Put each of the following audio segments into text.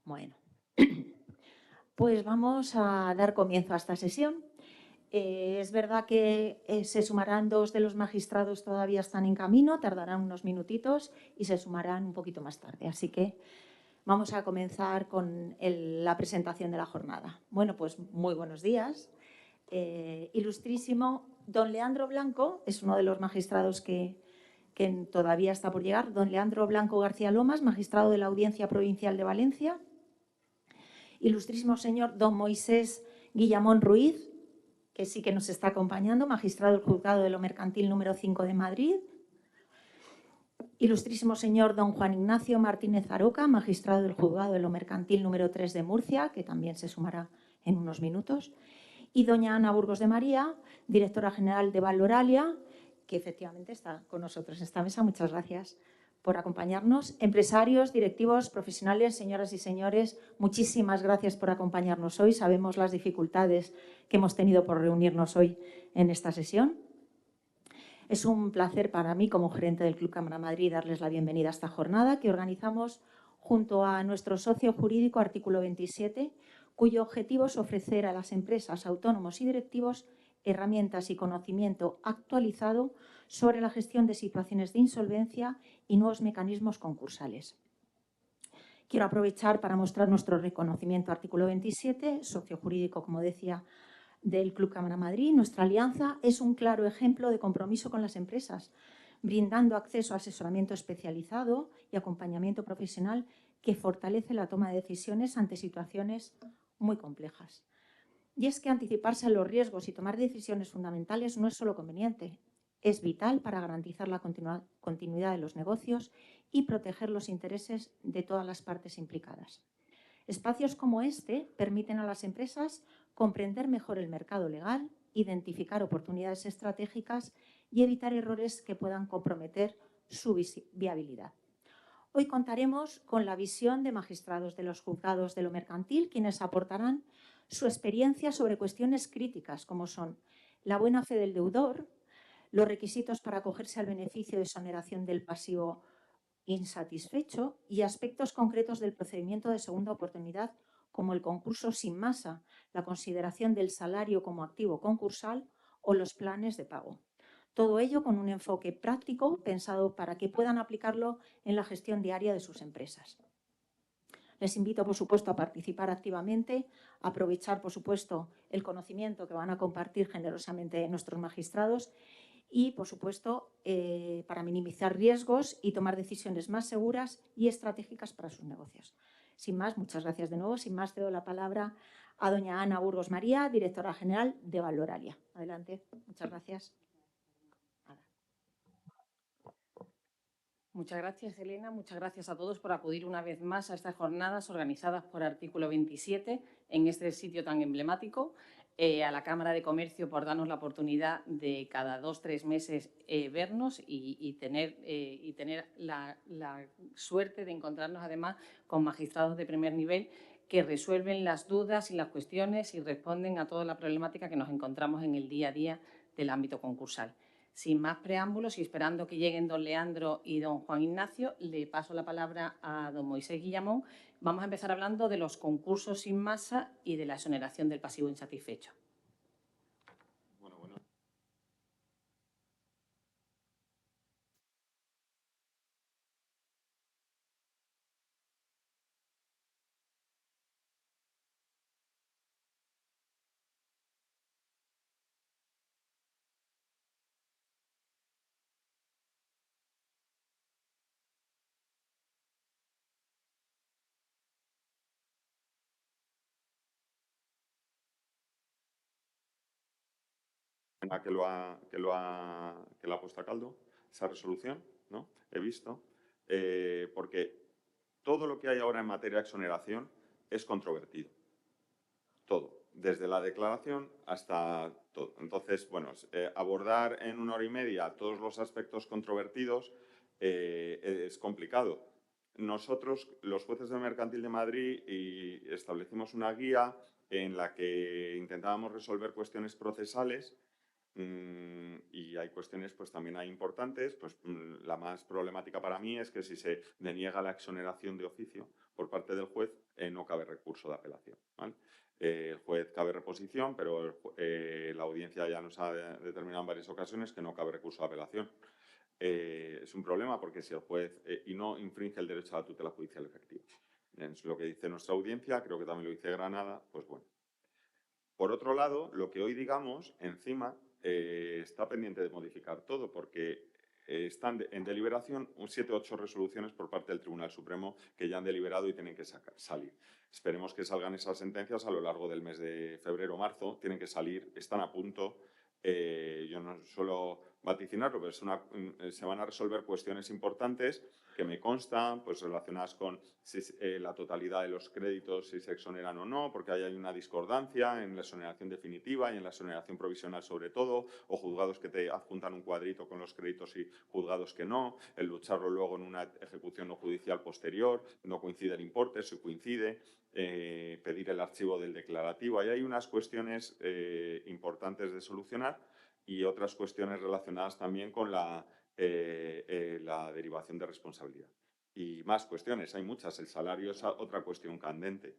Bueno, pues vamos a dar comienzo a esta sesión. Es verdad que se sumarán dos de los magistrados, todavía están en camino, tardarán unos minutitos y se sumarán un poquito más tarde. Así que vamos a comenzar con la presentación de la jornada. Bueno, pues muy buenos días. Ilustrísimo, don Leandro Blanco es uno de los magistrados que todavía está por llegar. Don Leandro Blanco García Lomas, magistrado de la Audiencia Provincial de Valencia. Ilustrísimo señor don Moisés Guillamón Ruiz, que sí que nos está acompañando, magistrado del Juzgado de lo Mercantil número 5 de Madrid. Ilustrísimo señor don Juan Ignacio Martínez Aroca, magistrado del Juzgado de lo Mercantil número 3 de Murcia, que también se sumará en unos minutos. Y doña Ana Burgos de María, directora general de Valoralia, que efectivamente está con nosotros en esta mesa. Muchas gracias por acompañarnos. Empresarios, directivos, profesionales, señoras y señores, muchísimas gracias por acompañarnos hoy. Sabemos las dificultades que hemos tenido por reunirnos hoy en esta sesión. Es un placer para mí, como gerente del Club Cámara Madrid, darles la bienvenida a esta jornada que organizamos junto a nuestro socio jurídico Artículo 27, cuyo objetivo es ofrecer a las empresas, autónomos y directivos herramientas y conocimiento actualizado sobre la gestión de situaciones de insolvencia y nuevos mecanismos concursales. Quiero aprovechar para mostrar nuestro reconocimiento Artículo 27, socio jurídico, como decía, del Club Cámara Madrid. Nuestra alianza es un claro ejemplo de compromiso con las empresas, brindando acceso a asesoramiento especializado y acompañamiento profesional que fortalece la toma de decisiones ante situaciones muy complejas. Y es que anticiparse a los riesgos y tomar decisiones fundamentales no es solo conveniente, es vital para garantizar la continuidad de los negocios y proteger los intereses de todas las partes implicadas. Espacios como este permiten a las empresas comprender mejor el mercado legal, identificar oportunidades estratégicas y evitar errores que puedan comprometer su viabilidad. Hoy contaremos con la visión de magistrados de los juzgados de lo mercantil, quienes aportarán su experiencia sobre cuestiones críticas como son la buena fe del deudor, los requisitos para acogerse al beneficio de exoneración del pasivo insatisfecho y aspectos concretos del procedimiento de segunda oportunidad, como el concurso sin masa, la consideración del salario como activo concursal o los planes de pago. Todo ello con un enfoque práctico pensado para que puedan aplicarlo en la gestión diaria de sus empresas. Les invito, por supuesto, a participar activamente, a aprovechar, por supuesto, el conocimiento que van a compartir generosamente nuestros magistrados y, por supuesto, para minimizar riesgos y tomar decisiones más seguras y estratégicas para sus negocios. Sin más, muchas gracias de nuevo. Sin más, cedo la palabra a doña Ana Burgos María, directora general de Valoralia. Adelante. Muchas gracias. Muchas gracias, Elena. Muchas gracias a todos por acudir una vez más a estas jornadas organizadas por Artículo 27 en este sitio tan emblemático. A la Cámara de Comercio por darnos la oportunidad de cada 2 o 3 meses vernos y tener la suerte de encontrarnos además con magistrados de primer nivel que resuelven las dudas y las cuestiones y responden a toda la problemática que nos encontramos en el día a día del ámbito concursal. Sin más preámbulos y esperando que lleguen don Leandro y don Juan Ignacio, le paso la palabra a don Moisés Guillamón. Vamos a empezar hablando de los concursos sin masa y de la exoneración del pasivo insatisfecho. Que lo ha puesto a caldo, esa resolución, ¿no? He visto, porque todo lo que hay ahora en materia de exoneración es controvertido. Todo, desde la declaración hasta todo. Entonces, bueno, abordar en 1 hora y media todos los aspectos controvertidos es complicado. Nosotros, los jueces del Mercantil de Madrid, establecimos una guía en la que intentábamos resolver cuestiones procesales, Y hay cuestiones, pues también hay importantes, pues la más problemática para mí es que si se deniega la exoneración de oficio por parte del juez, no cabe recurso de apelación, ¿vale? El juez cabe reposición, pero la audiencia ya nos ha determinado en varias ocasiones que no cabe recurso de apelación. Es un problema porque si el juez y no infringe el derecho a la tutela judicial efectiva. Es lo que dice nuestra audiencia, creo que también lo dice Granada, pues bueno. Por otro lado, lo que hoy digamos, encima, está pendiente de modificar todo, porque están en deliberación 7 o 8 resoluciones por parte del Tribunal Supremo que ya han deliberado y tienen que salir. Esperemos que salgan esas sentencias a lo largo del mes de febrero o marzo. Tienen que salir, están a punto. Yo no suelo vaticinarlo, pero se van a resolver cuestiones importantes que me constan, pues relacionadas con la totalidad de los créditos, si se exoneran o no, porque hay una discordancia en la exoneración definitiva y en la exoneración provisional sobre todo, o juzgados que te adjuntan un cuadrito con los créditos y juzgados que no, el lucharlo luego en una ejecución no judicial posterior, no coincide el importe, si coincide, pedir el archivo del declarativo. Ahí hay unas cuestiones importantes de solucionar y otras cuestiones relacionadas también con la derivación de responsabilidad. Y más cuestiones, hay muchas. El salario es otra cuestión candente.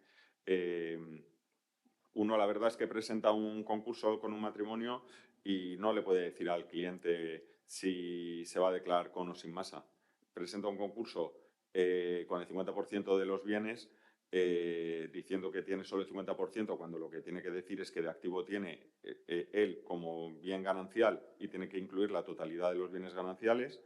Uno, la verdad es que presenta un concurso con un matrimonio y no le puede decir al cliente si se va a declarar con o sin masa. Presenta un concurso con el 50% de los bienes diciendo que tiene solo el 50% cuando lo que tiene que decir es que de activo tiene él como bien ganancial y tiene que incluir la totalidad de los bienes gananciales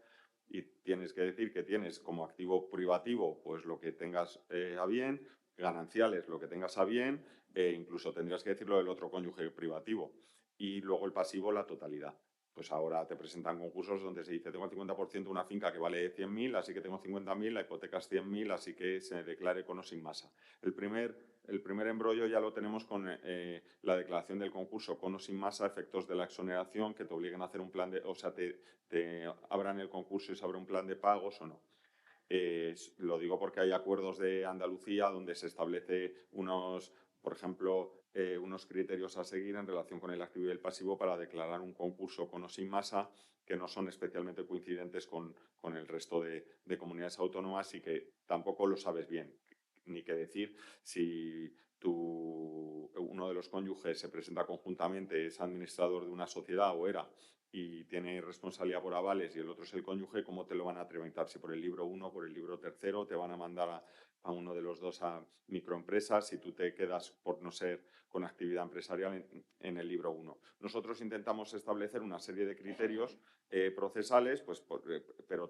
y tienes que decir que tienes como activo privativo pues lo que tengas a bien, gananciales lo que tengas a bien, incluso tendrías que decirlo del otro cónyuge privativo y luego el pasivo la totalidad. Pues ahora te presentan concursos donde se dice tengo el 50% de una finca que vale 100.000, así que tengo 50.000, la hipoteca es 100.000, así que se declare con o sin masa. El primer embrollo ya lo tenemos con la declaración del concurso con o sin masa, efectos de la exoneración que te obliguen a hacer un plan de, o sea, te abran el concurso y se abre un plan de pagos o no. Lo digo porque hay acuerdos de Andalucía donde se establece por ejemplo, unos criterios a seguir en relación con el activo y el pasivo para declarar un concurso con o sin masa que no son especialmente coincidentes con el resto de comunidades autónomas y que tampoco lo sabes bien. Ni qué decir si uno de los cónyuges se presenta conjuntamente, es administrador de una sociedad o era, y tiene responsabilidad por avales y el otro es el cónyuge, ¿cómo te lo van a tramitar? Si por el libro 1, por el libro 3, te van a mandar a uno de los dos a microempresas si tú te quedas por no ser con actividad empresarial en el libro 1. Nosotros intentamos establecer una serie de criterios procesales, pues, pero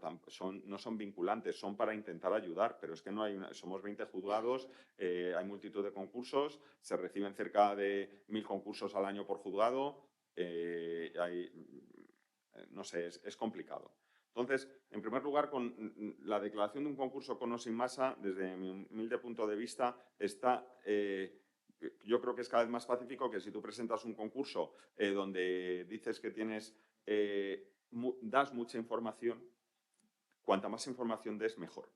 no son vinculantes, son para intentar ayudar, pero es que no hay somos 20 juzgados, hay multitud de concursos, se reciben cerca de 1.000 concursos al año por juzgado, no sé, es complicado. Entonces, en primer lugar, con la declaración de un concurso con o sin masa, desde mi humilde punto de vista, yo creo que es cada vez más pacífico que si tú presentas un concurso donde dices que das mucha información, cuanta más información des, mejor.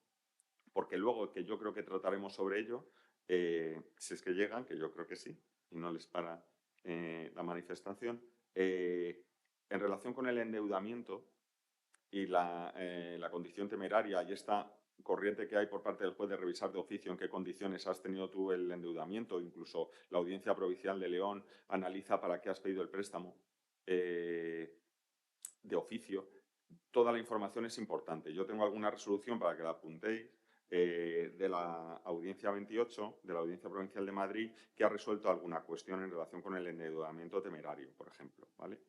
Porque luego, que yo creo que trataremos sobre ello, si es que llegan, que yo creo que sí, y no les para la manifestación, en relación con el endeudamiento y la condición temeraria y esta corriente que hay por parte del juez de revisar de oficio en qué condiciones has tenido tú el endeudamiento, incluso la Audiencia Provincial de León analiza para qué has pedido el préstamo de oficio. Toda la información es importante. Yo tengo alguna resolución para que la apuntéis de la Audiencia 28, de la Audiencia Provincial de Madrid, que ha resuelto alguna cuestión en relación con el endeudamiento temerario, por ejemplo, ¿vale?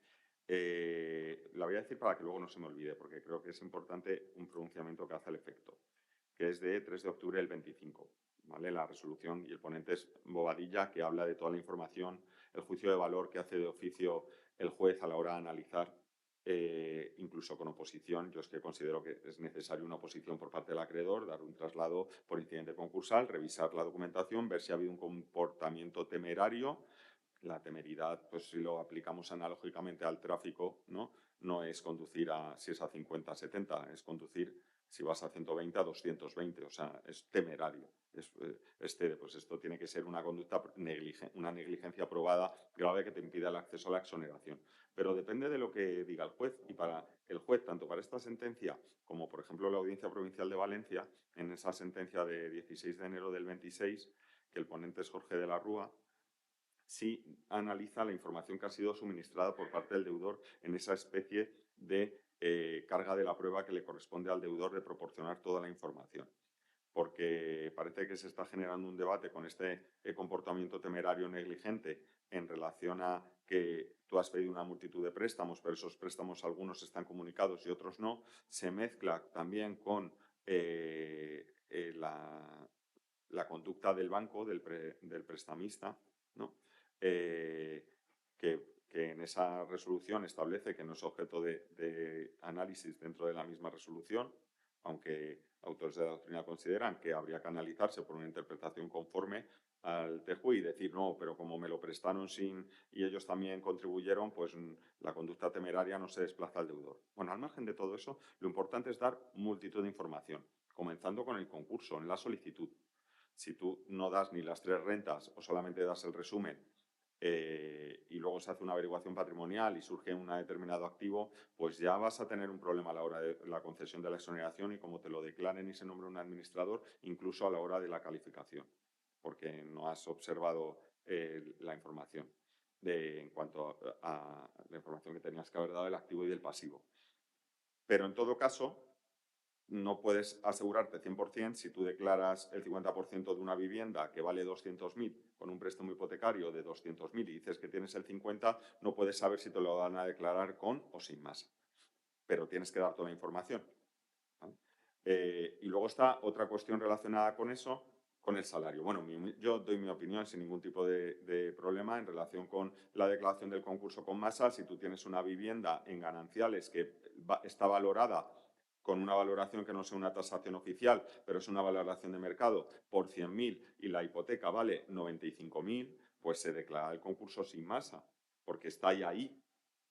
La voy a decir para que luego no se me olvide, porque creo que es importante un pronunciamiento que hace el efecto, que es de 3 de octubre del 25. ¿Vale? La resolución y el ponente es Bobadilla, que habla de toda la información, el juicio de valor que hace de oficio el juez a la hora de analizar, incluso con oposición. Yo es que considero que es necesario una oposición por parte del acreedor, dar un traslado por incidente concursal, revisar la documentación, ver si ha habido un comportamiento temerario. La temeridad, pues si lo aplicamos analógicamente al tráfico, no es conducir si es a 50, 70, es conducir Si vas a 120, a 220, o sea, es temerario. Pues esto tiene que ser una conducta, una negligencia probada grave que te impida el acceso a la exoneración. Pero depende de lo que diga el juez. Y para el juez, tanto para esta sentencia como, por ejemplo, la Audiencia Provincial de Valencia, en esa sentencia de 16 de enero del 26, que el ponente es Jorge de la Rúa, sí analiza la información que ha sido suministrada por parte del deudor en esa especie de carga de la prueba que le corresponde al deudor de proporcionar toda la información. Porque parece que se está generando un debate con este comportamiento temerario negligente en relación a que tú has pedido una multitud de préstamos, pero esos préstamos algunos están comunicados y otros no. Se mezcla también con la conducta del banco, del prestamista, ¿no? Que en esa resolución establece que no es objeto de análisis dentro de la misma resolución, aunque autores de la doctrina consideran que habría que analizarse por una interpretación conforme al TJUE y decir, no, pero como me lo prestaron sin y ellos también contribuyeron, pues la conducta temeraria no se desplaza al deudor. Bueno, al margen de todo eso, lo importante es dar multitud de información, comenzando con el concurso, en la solicitud. Si tú no das ni las 3 rentas o solamente das el resumen y luego se hace una averiguación patrimonial y surge un determinado activo, pues ya vas a tener un problema a la hora de la concesión de la exoneración y como te lo declaren y se nombre un administrador, incluso a la hora de la calificación, porque no has observado la información en cuanto a la información que tenías que haber dado del activo y del pasivo. Pero en todo caso, no puedes asegurarte 100% si tú declaras el 50% de una vivienda que vale 200.000 con un préstamo hipotecario de 200.000 y dices que tienes el 50%, no puedes saber si te lo van a declarar con o sin masa. Pero tienes que dar toda la información, ¿vale? Y luego está otra cuestión relacionada con eso, con el salario. Bueno, yo doy mi opinión sin ningún tipo de problema en relación con la declaración del concurso con masa. Si tú tienes una vivienda en gananciales que está valorada con una valoración que no sea una tasación oficial, pero es una valoración de mercado por 100.000 y la hipoteca vale 95.000, pues se declara el concurso sin masa, porque está ahí.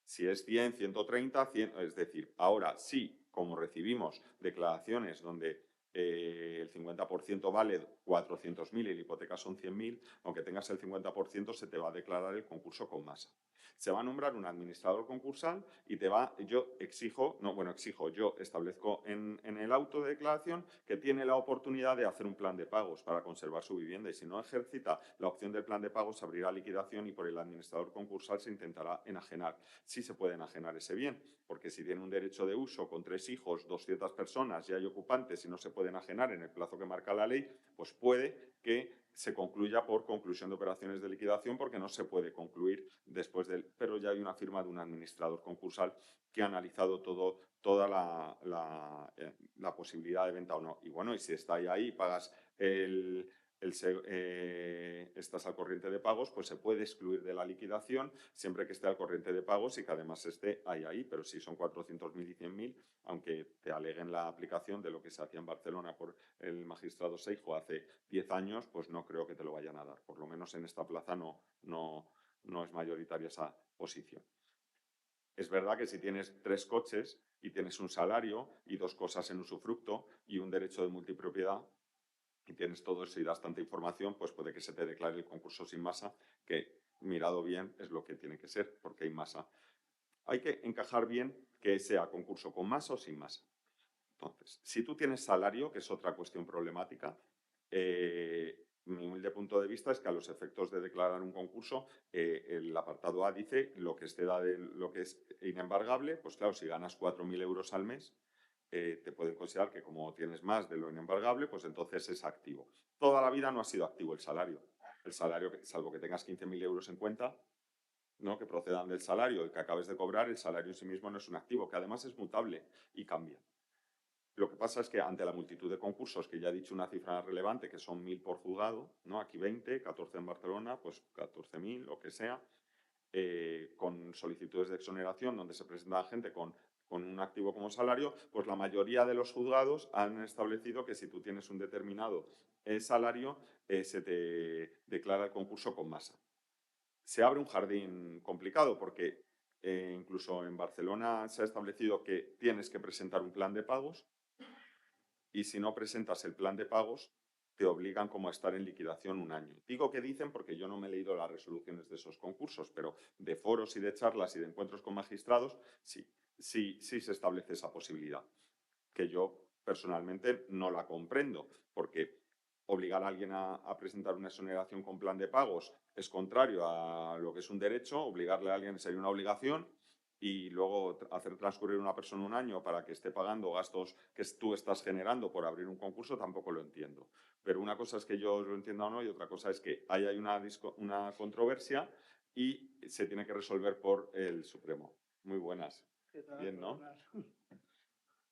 Si es 100, 130, 100, es decir, ahora sí, como recibimos declaraciones donde el 50% vale 400.000 y la hipoteca son 100.000, aunque tengas el 50% se te va a declarar el concurso con masa. Se va a nombrar un administrador concursal y yo establezco en el auto de declaración que tiene la oportunidad de hacer un plan de pagos para conservar su vivienda y si no ejercita la opción del plan de pagos se abrirá liquidación y por el administrador concursal se intentará enajenar. Sí se puede enajenar ese bien, porque si tiene un derecho de uso con 3 hijos, 200 personas y hay ocupantes y no se puede enajenar en el plazo que marca la ley, pues puede que se concluya por conclusión de operaciones de liquidación porque no se puede concluir después pero ya hay una firma de un administrador concursal que ha analizado toda la posibilidad de venta o no. Y bueno, y si está ahí pagas estás al corriente de pagos, pues se puede excluir de la liquidación siempre que esté al corriente de pagos y que además esté ahí. Pero si son 400.000 y 100.000, aunque te aleguen la aplicación de lo que se hacía en Barcelona por el magistrado Seijo hace 10 años, pues no creo que te lo vayan a dar. Por lo menos en esta plaza no es mayoritaria esa posición. Es verdad que si tienes 3 coches y tienes un salario y 2 cosas en usufructo y un derecho de multipropiedad, y tienes todo eso y das tanta información, pues puede que se te declare el concurso sin masa, que mirado bien es lo que tiene que ser, porque hay masa. Hay que encajar bien que sea concurso con masa o sin masa. Entonces, si tú tienes salario, que es otra cuestión problemática, mi humilde punto de vista es que a los efectos de declarar un concurso, el apartado A dice lo que es inembargable, pues claro, si ganas 4.000 euros al mes, te pueden considerar que como tienes más de lo inembargable, pues entonces es activo. Toda la vida no ha sido activo el salario. El salario, salvo que tengas 15.000 euros en cuenta, ¿no?, que procedan del salario y que acabes de cobrar, el salario en sí mismo no es un activo, que además es mutable y cambia. Lo que pasa es que ante la multitud de concursos, que ya he dicho una cifra relevante, que son 1.000 por juzgado, ¿no?, aquí 20, 14 en Barcelona, pues 14.000, lo que sea, con solicitudes de exoneración donde se presenta gente con un activo como salario, pues la mayoría de los juzgados han establecido que si tú tienes un determinado salario, se te declara el concurso con masa. Se abre un jardín complicado porque incluso en Barcelona se ha establecido que tienes que presentar un plan de pagos y si no presentas el plan de pagos, te obligan como a estar en liquidación un año. Digo que dicen porque yo no me he leído las resoluciones de esos concursos, pero de foros y de charlas y de encuentros con magistrados, sí se establece esa posibilidad, que yo personalmente no la comprendo, porque obligar a alguien a presentar una exoneración con plan de pagos es contrario a lo que es un derecho, obligarle a alguien sería una obligación, y luego hacer transcurrir una persona un año para que esté pagando gastos que tú estás generando por abrir un concurso, tampoco lo entiendo. Pero una cosa es que yo lo entienda o no, y otra cosa es que hay una controversia y se tiene que resolver por el Supremo. Muy buenas. ¿Qué tal? Bien, ¿no? Buenas.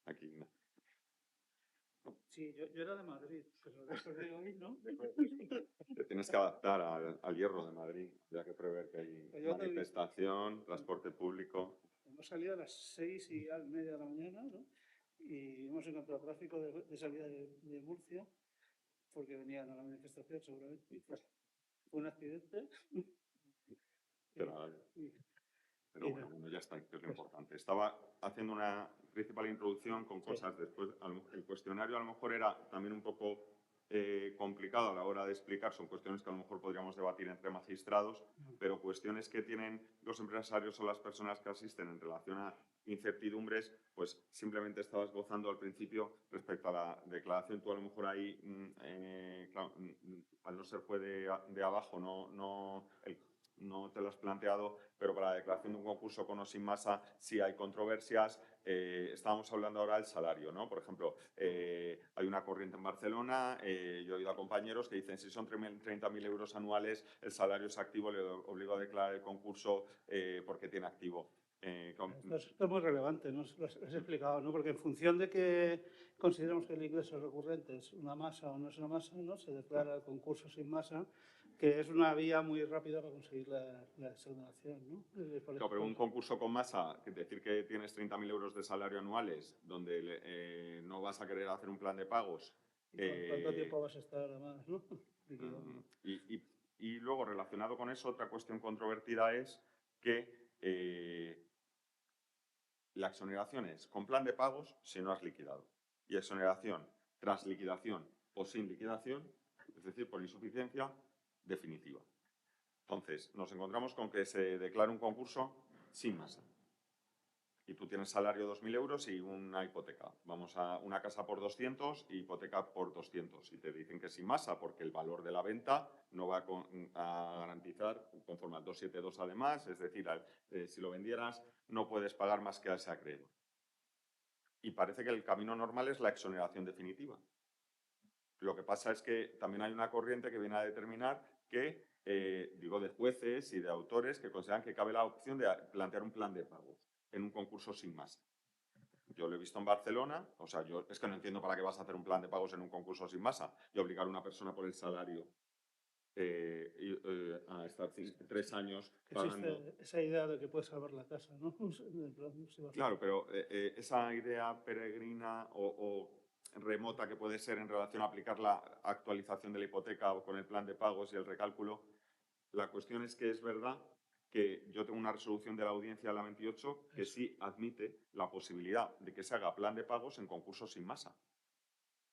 Aquí, ¿no? Sí, yo era de Madrid, pero después de hoy, ¿no? Te tienes que adaptar al Hierro de Madrid, ya que prever que hay Pues yo manifestación, transporte público. hemos salido a las 6:30 de la mañana, ¿no? Y hemos encontrado tráfico de salida de Murcia, porque venían a la manifestación seguramente. Fue un accidente. Pero Y- Pero y bueno, ya está, que es lo pues- importante. Estaba haciendo una principal introducción con cosas. Después, el cuestionario a lo mejor era también un poco complicado a la hora de explicar. Son cuestiones que a lo mejor podríamos debatir entre magistrados, pero cuestiones que tienen los empresarios o las personas que asisten en relación a incertidumbres, pues simplemente estabas gozando al principio respecto a la declaración. Tú a lo mejor ahí, claro, al no ser fue de abajo, no te lo has planteado, pero para la declaración de un concurso con o sin masa sí hay controversias. Estábamos hablando ahora del salario, ¿no? Por ejemplo, hay una corriente en Barcelona, yo he oído a compañeros que dicen si son 30.000 euros anuales, el salario es activo, le obligo a declarar el concurso porque tiene activo. Esto es muy relevante, ¿no? Lo has explicado, ¿no? Porque en función de que consideramos que el ingreso recurrente es una masa o no es una masa, ¿no? Se declara el concurso sin masa, que es una vía muy rápida para conseguir la exoneración, ¿no? Claro, pero un concurso con masa, decir que tienes 30.000 euros de salario anuales, donde no vas a querer hacer un plan de pagos. ¿Cuánto tiempo vas a estar además, ¿no? Liquidando. Y luego, relacionado con eso, otra cuestión controvertida es que la exoneración es con plan de pagos si no has liquidado. Y exoneración tras liquidación o sin liquidación, es decir, por insuficiencia definitiva. Entonces, nos encontramos con que se declara un concurso sin masa. Y tú tienes salario 2.000 euros y una hipoteca. Vamos a una casa por 200 y hipoteca por 200. Y te dicen que sin masa porque el valor de la venta no va a garantizar, conforme al 272 además, es decir, si lo vendieras no puedes pagar más que a ese acreedor. Y parece que el camino normal es la exoneración definitiva. Lo que pasa es que también hay una corriente que viene a determinar que, de jueces y de autores que consideran que cabe la opción de plantear un plan de pagos en un concurso sin masa. Yo lo he visto en Barcelona, o sea, yo es que no entiendo para qué vas a hacer un plan de pagos en un concurso sin masa y obligar a una persona por el salario a estar 3 años pagando. Existe esa idea de que puedes salvar la casa, ¿no? Claro, pero esa idea peregrina o remota que puede ser en relación a aplicar la actualización de la hipoteca o con el plan de pagos y el recálculo, la cuestión es que es verdad que yo tengo una resolución de la audiencia de la 28 que sí admite la posibilidad de que se haga plan de pagos en concursos sin masa.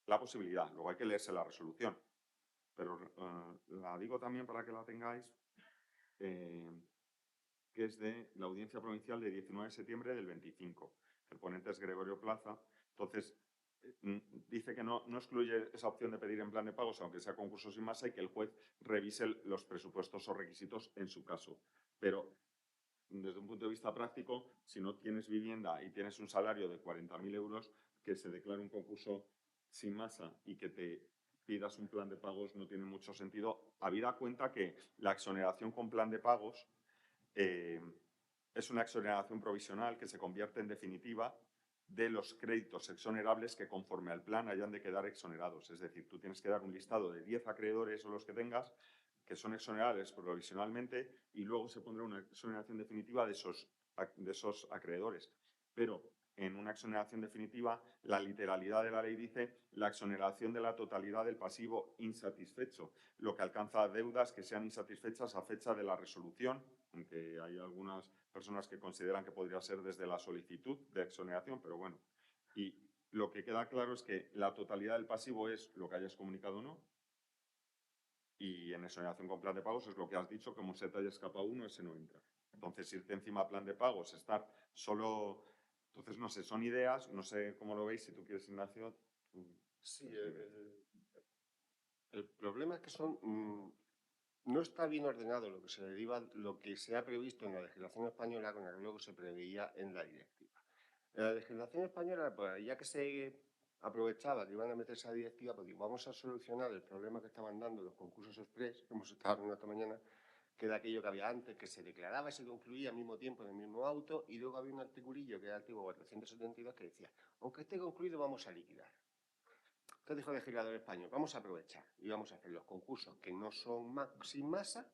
La posibilidad, luego hay que leerse la resolución. Pero la digo también para que la tengáis, que es de la audiencia provincial de 19 de septiembre del 25. El ponente es Gregorio Plaza. Entonces, dice que no excluye esa opción de pedir en plan de pagos, aunque sea concurso sin masa, y que el juez revise los presupuestos o requisitos en su caso. Pero, desde un punto de vista práctico, si no tienes vivienda y tienes un salario de 40.000 euros, que se declare un concurso sin masa y que te pidas un plan de pagos no tiene mucho sentido, habida cuenta que la exoneración con plan de pagos es una exoneración provisional que se convierte en definitiva de los créditos exonerables que conforme al plan hayan de quedar exonerados. Es decir, tú tienes que dar un listado de 10 acreedores o los que tengas que son exonerables provisionalmente y luego se pondrá una exoneración definitiva de esos acreedores. Pero en una exoneración definitiva, la literalidad de la ley dice la exoneración de la totalidad del pasivo insatisfecho, lo que alcanza deudas que sean insatisfechas a fecha de la resolución, aunque hay algunas personas que consideran que podría ser desde la solicitud de exoneración, pero bueno. Y Lo que queda claro es que la totalidad del pasivo es lo que hayas comunicado o no. Y en exoneración con plan de pagos es lo que has dicho, como se te haya escapado uno, ese no entra. Entonces, irte encima a plan de pagos, estar solo... Entonces, no sé, son ideas, no sé cómo lo veis, si tú quieres, Ignacio. Sí, el problema es que no está bien ordenado lo que se deriva, lo que se ha previsto en la legislación española con lo que se preveía en la directiva. En la legislación española, pues, ya que se aprovechaba que iban a meter esa directiva, pues digo, vamos a solucionar el problema que estaban dando los concursos express, que hemos estado hablando esta mañana, que era aquello que había antes, que se declaraba y se concluía al mismo tiempo en el mismo auto, y luego había un articulillo que era el artículo 472 que decía, aunque esté concluido, vamos a liquidar. Entonces dijo el legislador español, vamos a aprovechar y vamos a hacer los concursos que no son sin masa,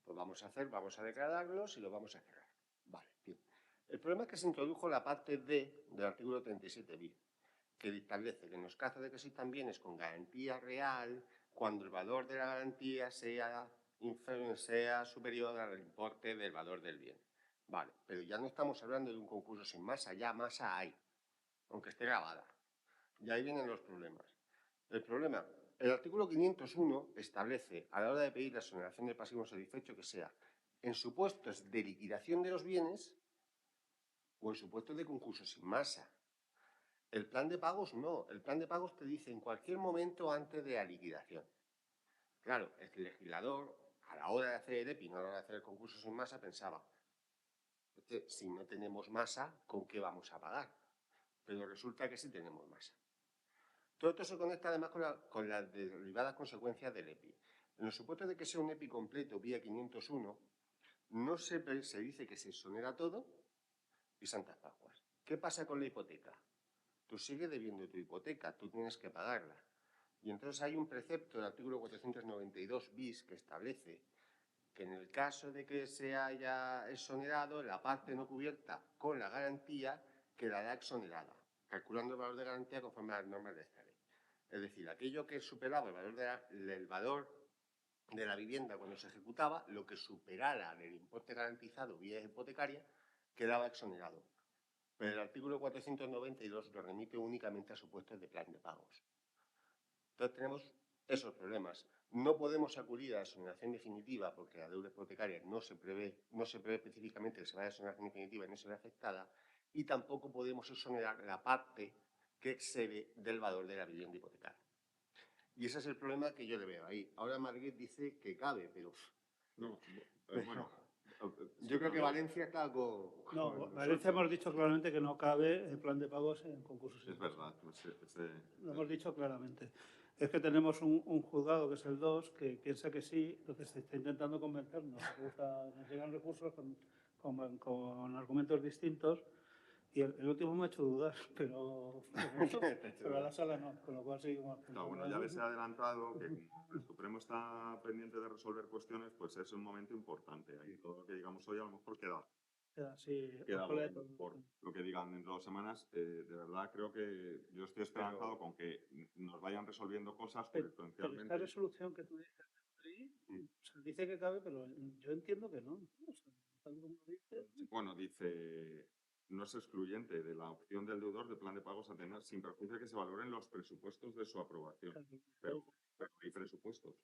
pues vamos a declararlos y los vamos a cerrar. Vale, bien. El problema es que se introdujo la parte D del artículo 37 bis, que establece que en los casos de que existan bienes con garantía real, cuando el valor de la garantía sea superior al importe del valor del bien. Vale, pero ya no estamos hablando de un concurso sin masa, ya masa hay, aunque esté grabada. Y ahí vienen los problemas. El problema, el artículo 501 establece a la hora de pedir la exoneración del pasivo insatisfecho que sea en supuestos de liquidación de los bienes o en supuestos de concurso sin masa. El plan de pagos no. El plan de pagos te dice en cualquier momento antes de la liquidación. Claro, el legislador, a la hora de hacer el EPI, no a la hora de hacer el concurso sin masa, pensaba, si no tenemos masa, ¿con qué vamos a pagar? Pero resulta que sí tenemos masa. Todo esto se conecta además con las derivadas consecuencias del EPI. En los supuestos de que sea un EPI completo vía 501, no se dice que se exonera todo y santas pascuas. ¿Qué pasa con la hipoteca? Tú sigues debiendo tu hipoteca, tú tienes que pagarla. Y entonces hay un precepto del artículo 492 bis que establece que en el caso de que se haya exonerado, la parte no cubierta con la garantía quedará exonerada, calculando el valor de garantía conforme a las normas de esta ley. Es decir, aquello que superaba el valor de la vivienda cuando se ejecutaba, lo que superara del importe garantizado vía hipotecaria, quedaba exonerado. Pero el artículo 492 lo remite únicamente a supuestos de plan de pagos. Entonces tenemos esos problemas. No podemos acudir a la exoneración definitiva porque la deuda hipotecaria no se prevé específicamente que se vaya a exoneración definitiva y no se ve afectada, y tampoco podemos exonerar la parte que excede del valor de la vivienda hipotecaria. Y ese es el problema que yo le veo ahí. Ahora Marguerite dice que cabe, pero... No, bueno. Yo creo que Valencia está con... No, Valencia hemos dicho claramente que no cabe el plan de pagos en concursos. Es verdad. Lo hemos dicho claramente. Es que tenemos un juzgado, que es el 2, que piensa que sí, entonces se está intentando convencernos. Nos llegan recursos con argumentos distintos y el último me ha hecho dudar, pero a la sala no, con lo cual seguimos. No, bueno, ya les he adelantado que como el Supremo está pendiente de resolver cuestiones, pues es un momento importante. Ahí todo lo que digamos hoy a lo mejor queda bueno por lo que digan dentro de 2 semanas. De verdad creo que yo estoy esperanzado con que nos vayan resolviendo cosas jurisprudencialmente. Esta resolución que tú dices, se dice que cabe, pero yo entiendo que no. O sea, tal como lo dice. Bueno, dice... No es excluyente de la opción del deudor de plan de pagos a tener sin perjuicio que se valoren los presupuestos de su aprobación. Pero hay presupuestos.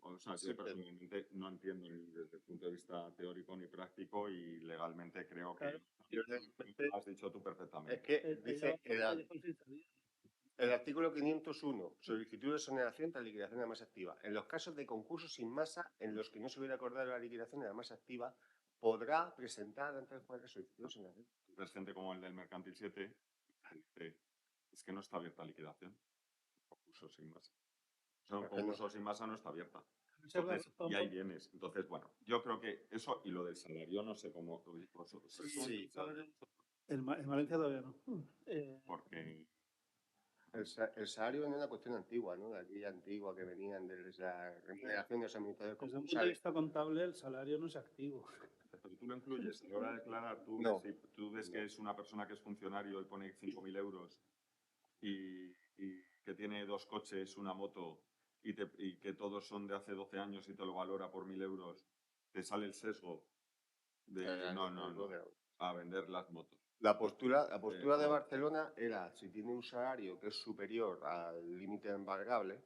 O sea, yo personalmente no entiendo ni desde el punto de vista teórico ni práctico y legalmente creo que lo has dicho tú perfectamente. Es que dice el artículo 501, solicitud de exoneración tras liquidación de la masa activa. En los casos de concursos sin masa en los que no se hubiera acordado la liquidación de la masa activa, podrá presentar ante el juez la solicitud de exoneración. Entonces, gente como el del Mercantil 7 dice, es que no está abierta liquidación. Concurso sin masa. O sea, un concurso sin masa no está abierta. Entonces, y ahí vienes. Entonces, bueno, yo creo que eso y lo del salario no sé cómo vosotros. Sí. En Valencia todavía no. Porque... El salario es una cuestión antigua, ¿no? De aquella antigua que venían de la remuneración de los administradores concursales. Desde un punto de vista contable, el salario no es activo. Pero tú lo incluyes a la hora de declarar. Si tú ves que es una persona que es funcionario y pone 5.000 euros y que tiene 2 coches, una moto y que todos son de hace 12 años y te lo valora por 1.000 euros, te sale el sesgo de no. a vender las motos. La postura de bueno. Barcelona era, si tiene un salario que es superior al límite embargable,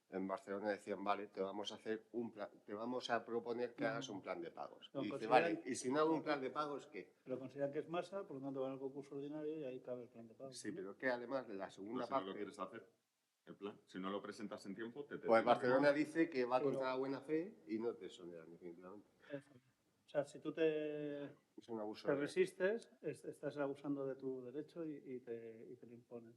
en Barcelona decían, vale, te vamos a hacer te vamos a proponer que hagas un plan de pagos. No, Y dice, consideran- vale, y si no hago un plan de pagos, ¿qué? Pero consideran que es masa, por lo tanto van al concurso ordinario y ahí cabe el plan de pago. Sí, ¿no? pero que además de la Pero segunda si no lo parte, quieres hacer, el plan, si no lo presentas en tiempo, te pues tiran Barcelona de- dice que va Pero- contra la buena fe y no te exoneran definitivamente. Eso. O sea, si tú te Es un abuso. te resistes, estás abusando de tu derecho y te lo imponen.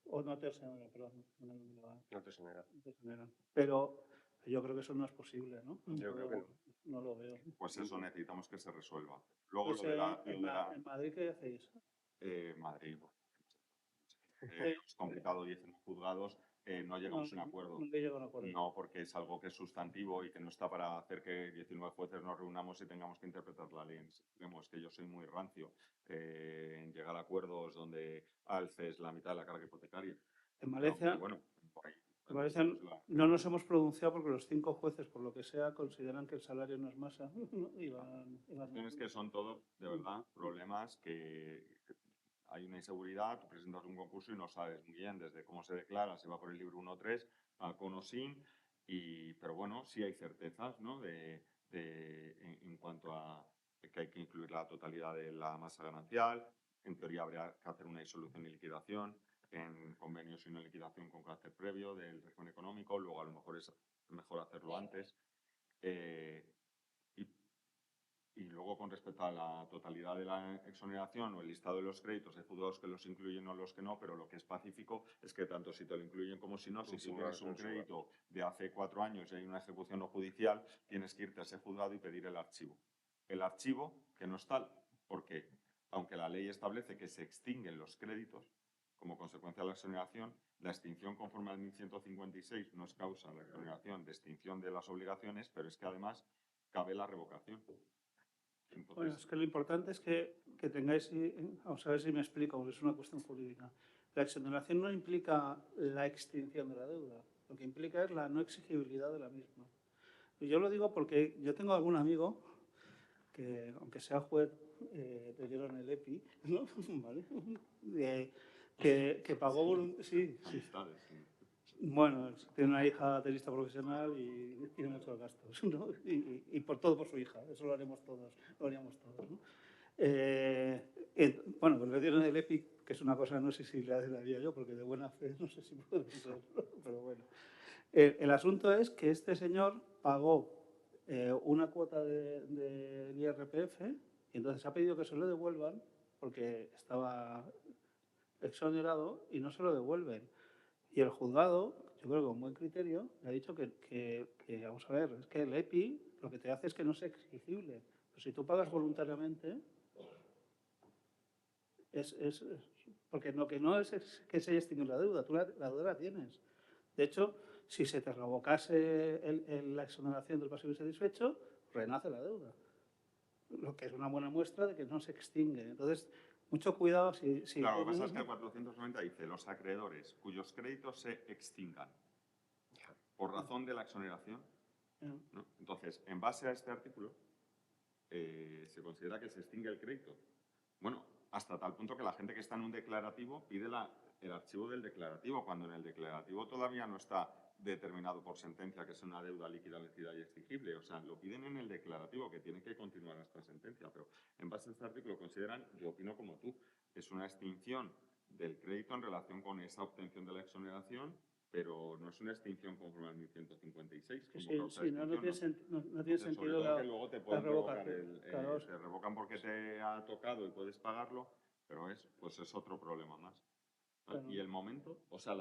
O no te exoneran, perdón. No te exoneran. No te exoneran. Pero yo creo que eso no es posible, ¿no? Yo creo que no. No lo veo. Pues eso necesitamos que se resuelva. Luego Pues, lo de la... en Madrid, ¿qué hacéis? Madrid, es complicado, 19 juzgados, no llegamos a un acuerdo. No le llega a un acuerdo. No, porque es algo que es sustantivo y que no está para hacer que 19 jueces nos reunamos y tengamos que interpretar la ley en ese extremo. Es que yo soy muy rancio en llegar a acuerdos donde alces la mitad de la carga hipotecaria. En Valencia, Pero, bueno, por ahí. en Valencia no nos hemos pronunciado porque los 5 jueces, por lo que sea, consideran que el salario no es masa. Es que son todo, de verdad, problemas que hay una inseguridad, tú presentas un concurso y no sabes muy bien desde cómo se declara, se va por el libro 1.3 a con o sin, pero bueno, sí hay certezas, ¿no? En cuanto a que hay que incluir la totalidad de la masa ganancial, en teoría habría que hacer una disolución y liquidación, en convenios y una liquidación con carácter previo del régimen económico, luego a lo mejor es mejor hacerlo antes. Y luego, con respecto a la totalidad de la exoneración o el listado de los créditos, hay juzgados que los incluyen o los que no, pero lo que es pacífico es que tanto si te lo incluyen como si no, si tú tienes un crédito de hace 4 años y hay una ejecución no judicial, tienes que irte a ese juzgado y pedir el archivo. El archivo, que no es tal, porque aunque la ley establece que se extinguen los créditos como consecuencia de la exoneración, la extinción conforme al 1156 no es causa de la exoneración de extinción de las obligaciones, pero es que además cabe la revocación. Entonces, Bueno, es que lo importante es que tengáis, vamos a ver si me explico, porque es una cuestión jurídica. La exoneración no implica la extinción de la deuda, lo que implica es la no exigibilidad de la misma. Y yo lo digo porque yo tengo algún amigo que, aunque sea juez, le dieron el EPI, ¿no? ¿Vale? Que pagó sí. amistades, sí. Bueno, tiene una hija tenista profesional y tiene muchos gastos, ¿no? Y por todo por su hija, eso lo haríamos todos, ¿no? Bueno, pues le dieron el EPIC, que es una cosa, no sé si le daría yo, porque de buena fe no sé si puede ser, pero bueno. El asunto es que este señor pagó una cuota del IRPF y entonces ha pedido que se lo devuelvan porque estaba exonerado y no se lo devuelven. Y el juzgado, yo creo que con buen criterio, le ha dicho que, vamos a ver, es que el EPI lo que te hace es que no sea exigible. Pero si tú pagas voluntariamente, porque lo que no es que se haya extinguido la deuda, tú la deuda la tienes. De hecho, si se te revocase la exoneración del pasivo insatisfecho, renace la deuda. Lo que es una buena muestra de que no se extingue. Entonces, mucho cuidado si claro, lo que pasa es que el 490 dice los acreedores cuyos créditos se extingan por razón de la exoneración, ¿no? Entonces, en base a este artículo, se considera que se extingue el crédito. Bueno, hasta tal punto que la gente que está en un declarativo pide el archivo del declarativo, cuando en el declarativo todavía no está determinado por sentencia que es una deuda líquida, vencida y exigible. O sea, lo piden en el declarativo, que tiene que continuar hasta sentencia. Pero en base a este artículo consideran, yo opino como tú, es una extinción del crédito en relación con esa obtención de la exoneración, pero no es una extinción conforme al 1156. Sí, no tiene sentido. Sobre todo que luego te pueden revocar claro. te revocan porque te ha tocado y puedes pagarlo, pero pues es otro problema más. Claro. Y el momento, o sea,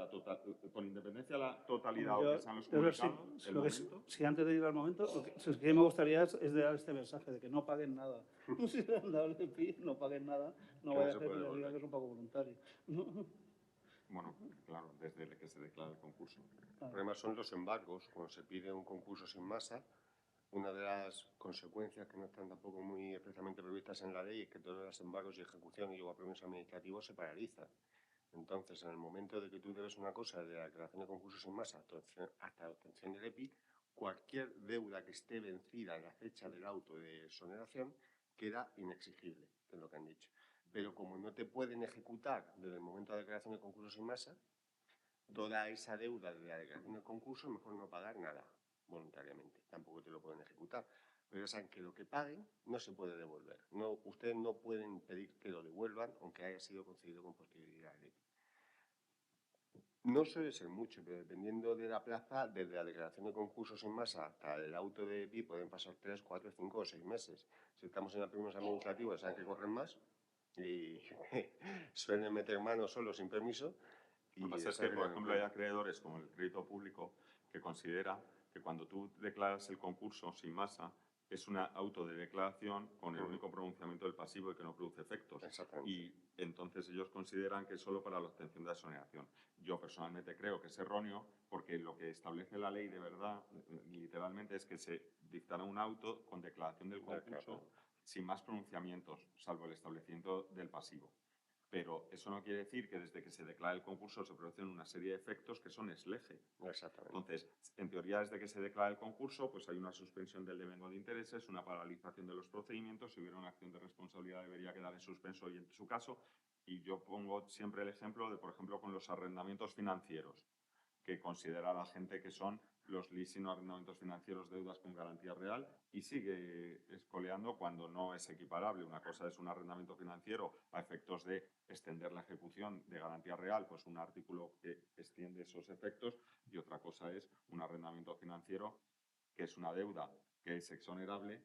con independencia de la totalidad o que sean los comunicados, el momento... Si antes de llegar al momento, lo que me gustaría es dar este mensaje de que no paguen nada. Si le han dado el EPI, no paguen nada, no vaya a ser que les diga que es un pago voluntario. Bueno, claro, desde que se declara el concurso. El problema son los embargos. Cuando se pide un concurso sin masa, una de las consecuencias que no están tampoco muy expresamente previstas en la ley es que todos los embargos y ejecución y luego premios administrativos se paralizan. Entonces, en el momento de que tú debes una cosa de la declaración de concurso sin masa hasta la obtención del EPI, cualquier deuda que esté vencida en la fecha del auto de exoneración queda inexigible. que es lo que han dicho. Pero como no te pueden ejecutar desde el momento de la declaración de concurso sin masa, toda esa deuda de la declaración de concurso, mejor no pagar nada voluntariamente. Tampoco te lo pueden ejecutar. Pero saben que lo que paguen no se puede devolver. No, ustedes no pueden pedir que lo devuelvan, aunque haya sido concedido con posterioridad a la ley. No suele ser mucho, pero dependiendo de la plaza, desde la declaración de concursos en masa hasta el auto de EPI pueden pasar 3, 4, 5 o 6 meses. Si estamos en primeros administrativos, saben que corren más y suelen meter mano solo sin permiso. Lo que pasa es que, por ejemplo, hay acreedores como el crédito público que considera que cuando tú declaras el concurso sin masa es una autodeclaración con el único pronunciamiento del pasivo y que no produce efectos. Exactamente. Y entonces ellos consideran que es solo para la obtención de la exoneración. Yo personalmente creo que es erróneo porque lo que establece la ley de verdad, literalmente, es que se dictará un auto con declaración del concurso sin más pronunciamientos, salvo el establecimiento del pasivo. Pero eso no quiere decir que desde que se declara el concurso se producen una serie de efectos que son ex lege. Exactamente. Entonces, en teoría, desde que se declara el concurso, pues hay una suspensión del devengo de intereses, una paralización de los procedimientos. Si hubiera una acción de responsabilidad, debería quedar en suspenso y en su caso. Y yo pongo siempre el ejemplo de, por ejemplo, con los arrendamientos financieros, que considera la gente que son los leasing o arrendamientos financieros, deudas con garantía real, y sigue escoleando cuando no es equiparable. Una cosa es un arrendamiento financiero a efectos de extender la ejecución de garantía real, pues un artículo que extiende esos efectos, y otra cosa es un arrendamiento financiero que es una deuda que es exonerable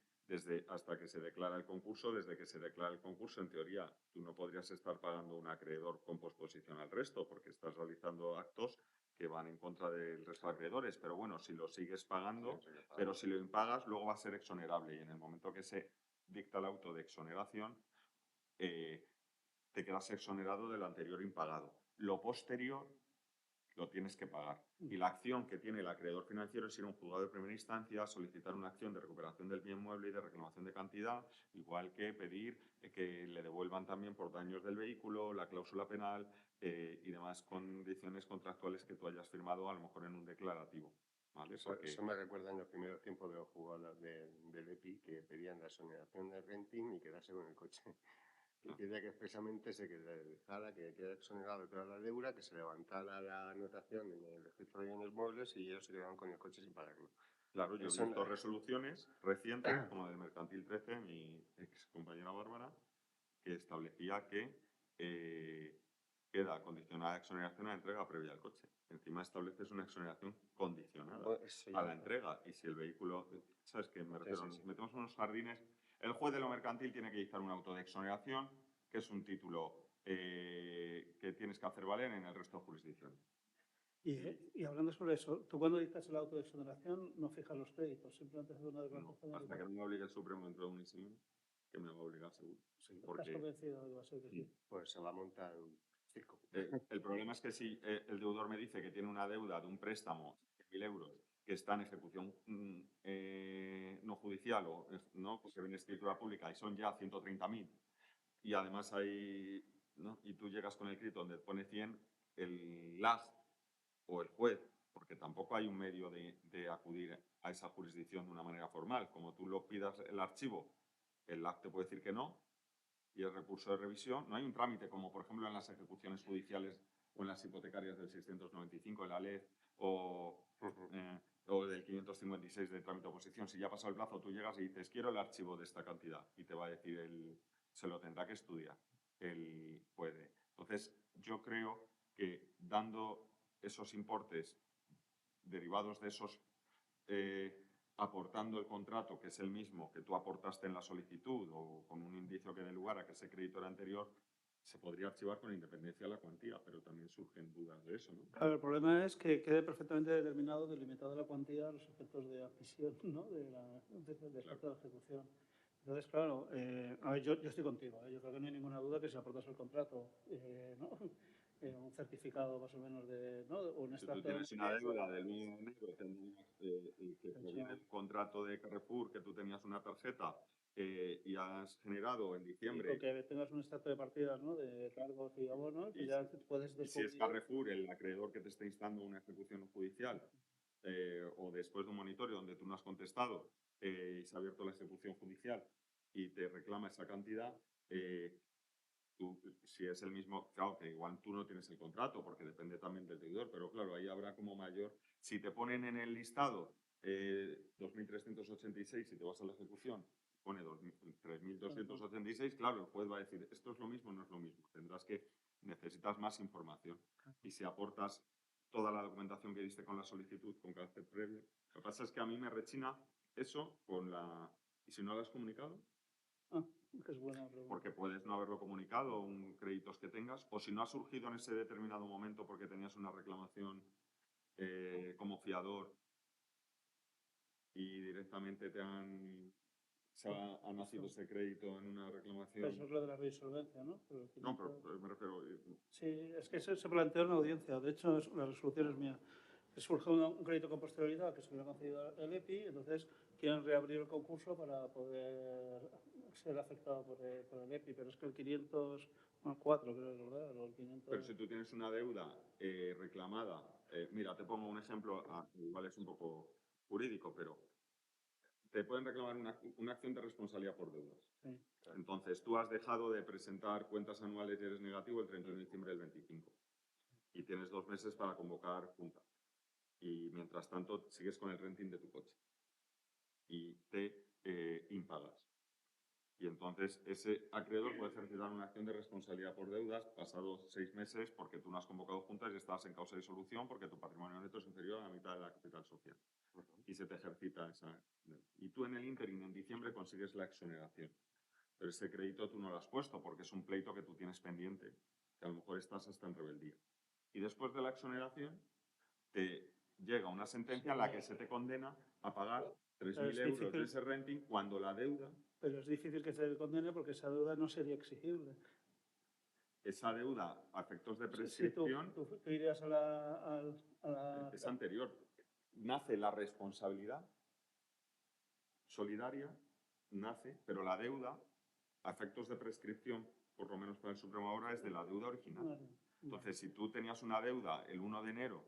hasta que se declara el concurso. Desde que se declara el concurso, en teoría, tú no podrías estar pagando un acreedor con posposición al resto porque estás realizando actos que van en contra del resto de acreedores. Pero bueno, si lo sigues pagando, pero si lo impagas, luego va a ser exonerable. Y en el momento que se dicta el auto de exoneración, te quedas exonerado del anterior impagado. Lo posterior lo tienes que pagar. Y la acción que tiene el acreedor financiero es ir a un juzgado de primera instancia a solicitar una acción de recuperación del bien mueble y de reclamación de cantidad, igual que pedir que le devuelvan también por daños del vehículo, la cláusula penal y demás condiciones contractuales que tú hayas firmado a lo mejor en un declarativo. ¿Vale? Eso me recuerda en los primeros tiempos de los jugadores del EPI que pedían la exoneración de renting y quedarse con el coche. Que quería que expresamente se dejara que quede exonerado de toda la deuda, que se levantara la anotación en el registro de bienes muebles y ellos se quedaban con el coche sin pagarlo. Claro, yo he visto resoluciones recientes, como del Mercantil 13, mi ex compañera Bárbara, que establecía que queda condicionada la exoneración a la entrega previa del coche. Encima estableces una exoneración condicionada a la entrega. Y si el vehículo, ¿sabes qué? Me refiero, nos metemos en unos jardines. El juez de lo mercantil tiene que dictar un auto de exoneración, que es un título que tienes que hacer valer en el resto de jurisdicciones. Y hablando sobre eso, tú cuando dictas el auto de exoneración no fijas los créditos, simplemente haces una declaración. No, hasta que no me obligue el Supremo dentro de un examen, que me va a obligar seguro. Sí, porque ¿Estás convencido de que va a ser que sí? Pues se va a montar un circo. El problema es que si el deudor me dice que tiene una deuda de un préstamo de 1.000 euros que está en ejecución no judicial o no, porque viene escritura pública y son ya 130.000 y además hay, ¿no? Y tú llegas con el crédito donde pone 100, el LAG o el juez, porque tampoco hay un medio de acudir a esa jurisdicción de una manera formal. Como tú lo pidas el archivo, el LAG te puede decir que no y el recurso de revisión. No hay un trámite como, por ejemplo, en las ejecuciones judiciales o en las hipotecarias del 695 de la LEZ o del 556 de trámite de oposición. Si ya ha pasado el plazo, tú llegas y dices, quiero el archivo de esta cantidad y te va a decir se lo tendrá que estudiar. Él puede. Entonces, yo creo que dando esos importes derivados de esos, aportando el contrato, que es el mismo que tú aportaste en la solicitud o con un indicio que dé lugar a que ese crédito era anterior, se podría archivar con independencia de la cuantía, pero también surgen dudas de eso, ¿no? Claro, el problema es que quede perfectamente determinado, delimitado la cuantía a los efectos de admisión, ¿no? de efecto de ejecución. Entonces, claro, a ver, yo estoy contigo, yo creo que no hay ninguna duda que si aportas el contrato, ¿no? Un certificado más o menos de, ¿no? Un extracto. Si tú tienes una deuda del 1 de enero y que proviene del contrato de Carrefour, que tú tenías una tarjeta y has generado en diciembre. O que tengas un extracto de partidas, ¿no? De cargos y abonos, pues ya puedes descubrir. Si es Carrefour el acreedor que te está instando una ejecución judicial o después de un monitoreo donde tú no has contestado y se ha abierto la ejecución judicial y te reclama esa cantidad, si es el mismo, claro, que igual tú no tienes el contrato porque depende también del deudor, pero claro, ahí habrá como mayor. Si te ponen en el listado 2.386 y te vas a la ejecución, pone 3.286, claro, el juez va a decir, esto es lo mismo o no es lo mismo. Necesitas más información. Y si aportas toda la documentación que diste con la solicitud con carácter previo, lo que pasa es que a mí me rechina eso con la... ¿Y si no lo has comunicado? Que es buena pregunta. Porque puedes no haberlo comunicado, créditos que tengas, o si no ha surgido en ese determinado momento porque tenías una reclamación como fiador y directamente ha nacido ese crédito en una reclamación. Eso es lo de la reinsolvencia, ¿no? No, pero me refiero... Sí, es que se planteó en la audiencia. De hecho, la resolución es mía. Surge un crédito con posterioridad que se le ha concedido el EPI, entonces quieren reabrir el concurso para poder ser afectado por el EPI, pero es que el 504, creo, ¿verdad? O el 500... Pero si tú tienes una deuda reclamada, mira, te pongo un ejemplo, igual es un poco jurídico, pero te pueden reclamar una acción de responsabilidad por deudas. Sí. Entonces, tú has dejado de presentar cuentas anuales y eres negativo el 31 de diciembre del 25 y tienes 2 meses para convocar junta. Y mientras tanto, sigues con el renting de tu coche y te impagas. Y entonces ese acreedor puede ejercitar una acción de responsabilidad por deudas pasados 6 meses porque tú no has convocado juntas y estás en causa de disolución porque tu patrimonio neto es inferior a la mitad de la capital social. Y se te ejercita esa... Y tú en el ínterin, en diciembre, consigues la exoneración. Pero ese crédito tú no lo has puesto porque es un pleito que tú tienes pendiente, que a lo mejor estás hasta en rebeldía. Y después de la exoneración, te llega una sentencia en la que se te condena a pagar 3.000 euros de ese renting cuando la deuda... Pero es difícil que se condene porque esa deuda no sería exigible. Esa deuda, a efectos de prescripción, tú irías a la... es anterior. Nace la responsabilidad solidaria, pero la deuda, a efectos de prescripción, por lo menos para el Supremo ahora, es de la deuda original. Entonces, si tú tenías una deuda el 1 de enero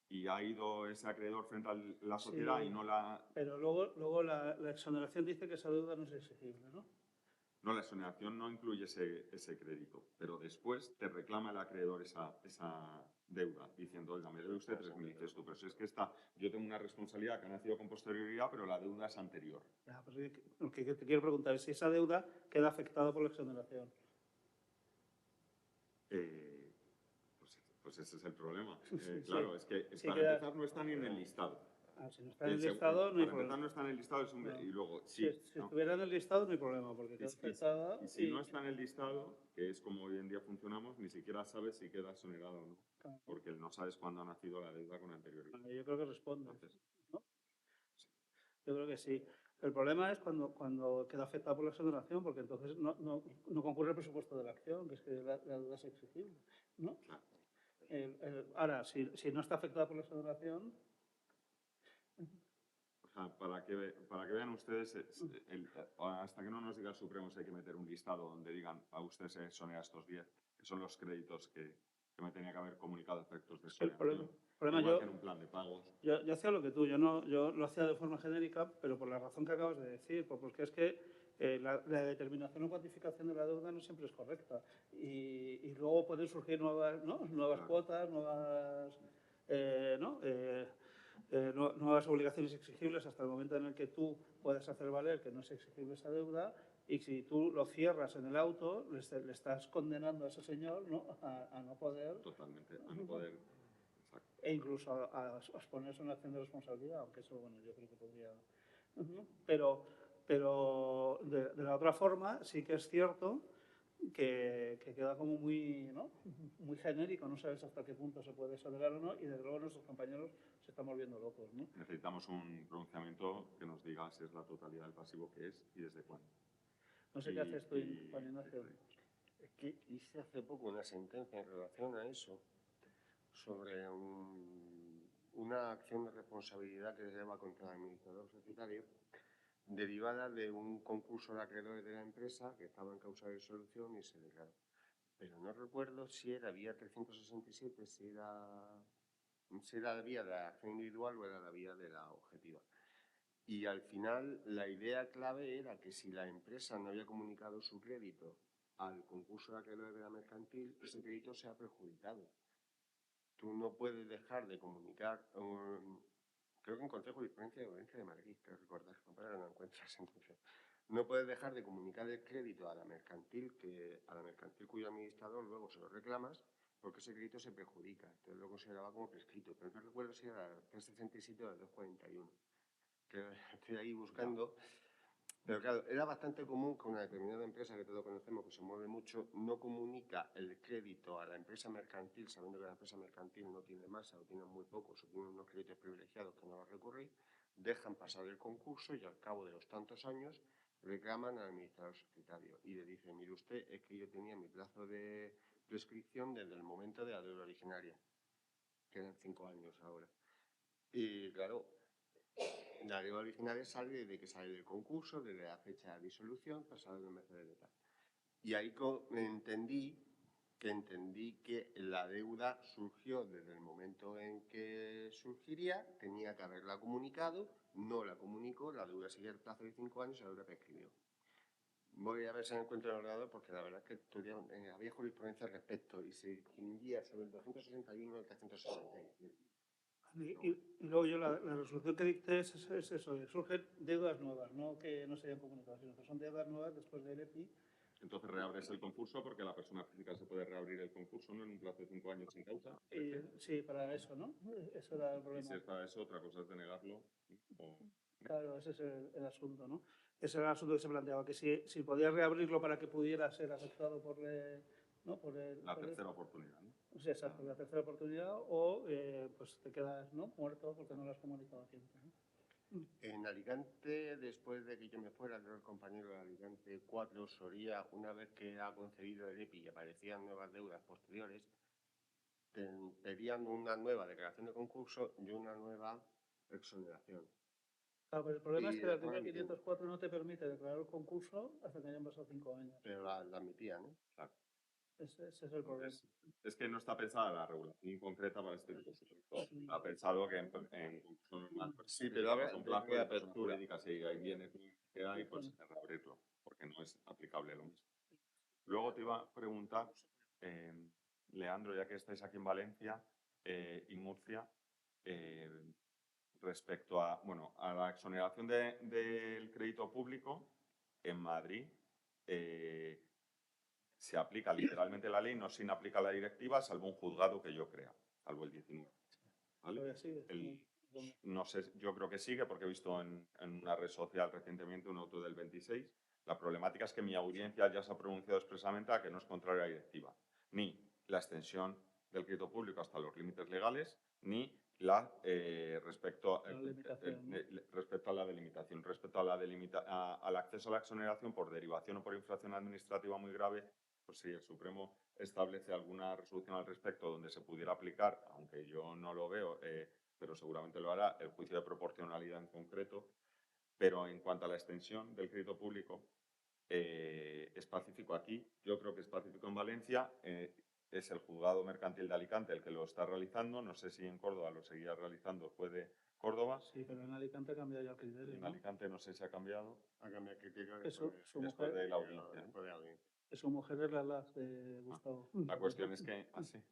y ha ido ese acreedor frente a la sociedad y no la... Pero luego la exoneración dice que esa deuda no es exigible, ¿no? No, la exoneración no incluye ese crédito, pero después te reclama el acreedor esa deuda, diciendo, oiga, me debe usted 3.000, dices tú, pero si es que yo tengo una responsabilidad que ha nacido con posterioridad, pero la deuda es anterior. Ya, pues lo que te quiero preguntar es si esa deuda queda afectada por la exoneración. Pues ese es el problema. Sí. Claro, es que para empezar no está ni en el listado. Si no está en el listado, no hay problema. Para empezar no está en el listado y luego Si estuviera en el listado, no hay problema, porque queda afectada. Y si no está en el listado, que es como hoy en día funcionamos, ni siquiera sabes si queda exonerado o no. Claro. Porque no sabes cuándo ha nacido la deuda con anterioridad. Yo creo que responde. Entonces, ¿no? Sí. Yo creo que sí. El problema es cuando queda afectada por la exoneración, porque entonces no concurre el presupuesto de la acción, que es que la deuda es exigible, ¿no? claro. Ahora, si no está afectada por la exoneración... O sea, para que vean ustedes, hasta que no nos diga el Supremo si hay que meter un listado donde digan a usted se exonera estos 10, que son los créditos que me tenía que haber comunicado a efectos de exoneración. El problema igual que en un plan de pagos. Yo hacía lo que tú, yo lo hacía de forma genérica, pero por la razón que acabas de decir, porque es que la determinación o cuantificación de la deuda no siempre es correcta. Y luego pueden surgir nuevas cuotas, nuevas obligaciones exigibles hasta el momento en el que tú puedas hacer valer que no es exigible esa deuda, y si tú lo cierras en el auto, le estás condenando a ese señor, ¿no? a no poder... Totalmente, a no poder... Exacto. E incluso a exponerse a una acción de responsabilidad, aunque eso, bueno, yo creo que podría... Pero de la otra forma, sí que es cierto que queda como muy genérico, no sabes hasta qué punto se puede exonerar o no, y desde luego nuestros compañeros se están volviendo locos, ¿no? Necesitamos un pronunciamiento que nos diga si es la totalidad del pasivo que es y desde cuándo. No sé qué haces tú, Juan Ignacio. Es que hice hace poco una sentencia en relación a eso, sobre una acción de responsabilidad que se lleva contra el administrador societario, derivada de un concurso de acreedores de la empresa que estaba en causa de disolución y se declaró. Pero no recuerdo si era vía 367, si era la vía de la acción individual o era la vía de la objetiva. Y al final la idea clave era que si la empresa no había comunicado su crédito al concurso de acreedores de la mercantil, ese crédito se ha perjudicado. Tú no puedes dejar de comunicar, creo que encontré jurisprudencia de Audiencia de Madrid, creo recordar, para que no encuentres la sentencia. No puedes dejar de comunicar el crédito a la mercantil cuyo administrador luego se lo reclamas, porque ese crédito se perjudica. Entonces lo consideraba como prescrito, pero no recuerdo si era el 367 o el 241. Que estoy ahí buscando. Pero claro, era bastante común que una determinada empresa, que todos conocemos, que se mueve mucho, no comunica el crédito a la empresa mercantil, sabiendo que la empresa mercantil no tiene masa o tiene muy pocos o tiene unos créditos privilegiados que no va a recurrir, dejan pasar el concurso y al cabo de los tantos años reclaman al administrador societario y le dicen, mire usted, es que yo tenía mi plazo de prescripción desde el momento de la deuda originaria, que eran 5 años ahora. Y claro, la deuda originaria sale desde que sale del concurso, desde la fecha de disolución, pasado los meses de tal. Y ahí entendí que la deuda surgió desde el momento en que surgiría, tenía que haberla comunicado, no la comunicó, la deuda seguía el plazo de 5 años y la deuda prescribió. Voy a ver si me encuentro en el ordenador porque la verdad es que había jurisprudencia al respecto y se distinguía sobre el 261 y el 367. Y luego yo la resolución que dicté es eso, que surgen deudas nuevas, no que no se hayan comunicado, sino que son deudas nuevas después del EPI. Entonces reabres el concurso porque la persona física se puede reabrir el concurso, ¿no? En un plazo de 5 años sin causa. Sí, para eso, ¿no? Eso era el Y problema. si es para eso, otra cosa es denegarlo. Claro, ese es el asunto, ¿no? Ese era el asunto que se planteaba, que si podías reabrirlo para que pudiera ser aceptado por la tercera oportunidad, ¿no? Sí, exacto, la tercera oportunidad, o pues te quedas, ¿no?, muerto porque no lo has comunicado a tiempo, ¿no? En Alicante, después de que yo me fuera, el compañero de Alicante 4, Soria, una vez que ha concedido el EPI y aparecían nuevas deudas posteriores, pedían una nueva declaración de concurso y una nueva exoneración. Claro, pero el problema es que el la artículo 504 no te permite declarar el concurso hasta que hayan pasado 5 años. Pero la admitían, ¿no? Claro. Ese es el problema. Es que no está pensada la regulación concreta para este tipo de situaciones. Ha pensado que en concurso normal. Sí, pero ahora un plazo de apertura. jurídica, si ahí viene que hay, pues reabrirlo, porque no es aplicable lo mismo. Luego te iba a preguntar, Leandro, ya que estáis aquí en Valencia y Murcia, respecto a, a la exoneración del crédito público en Madrid, se aplica literalmente la ley, no se aplica la directiva, salvo un juzgado que yo crea, salvo el 19. ¿Vale? No sé, yo creo que sigue porque he visto en una red social recientemente un auto del 26. La problemática es que mi audiencia ya se ha pronunciado expresamente a que no es contraria a la directiva, ni la extensión del crédito público hasta los límites legales, ni respecto a la delimitación. Respecto al acceso a la exoneración por derivación o por infracción administrativa muy grave, pues si el Supremo establece alguna resolución al respecto donde se pudiera aplicar, aunque yo no lo veo, pero seguramente lo hará, el juicio de proporcionalidad en concreto. Pero en cuanto a la extensión del crédito público, es pacífico aquí, yo creo que es pacífico en Valencia, es el juzgado mercantil de Alicante el que lo está realizando, no sé si en Córdoba lo seguirá realizando, fue de Córdoba. Sí, pero en Alicante ha cambiado ya el criterio, En ¿no? Alicante no sé si ha cambiado. Ha cambiado el criterio después de la audiencia. Su mujer es la LAS de Gustavo. La cuestión es que... así.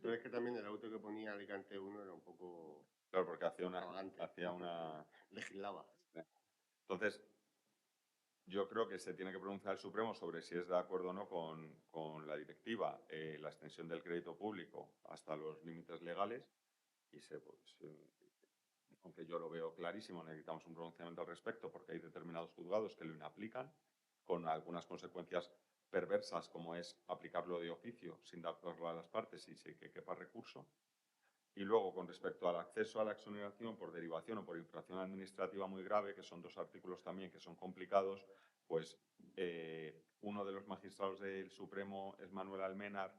Pero es que también el auto que ponía Alicante 1 era un poco... Claro, porque hacía una... legislaba. Entonces, yo creo que se tiene que pronunciar el Supremo sobre si es de acuerdo o no con la directiva, la extensión del crédito público hasta los límites legales y aunque yo lo veo clarísimo, necesitamos un pronunciamiento al respecto porque hay determinados juzgados que lo inaplican con algunas consecuencias perversas como es aplicarlo de oficio sin darlo a las partes y sin que quepa recurso. Y luego, con respecto al acceso a la exoneración por derivación o por infracción administrativa muy grave, que son dos artículos también que son complicados, pues uno de los magistrados del Supremo es Manuel Almenar,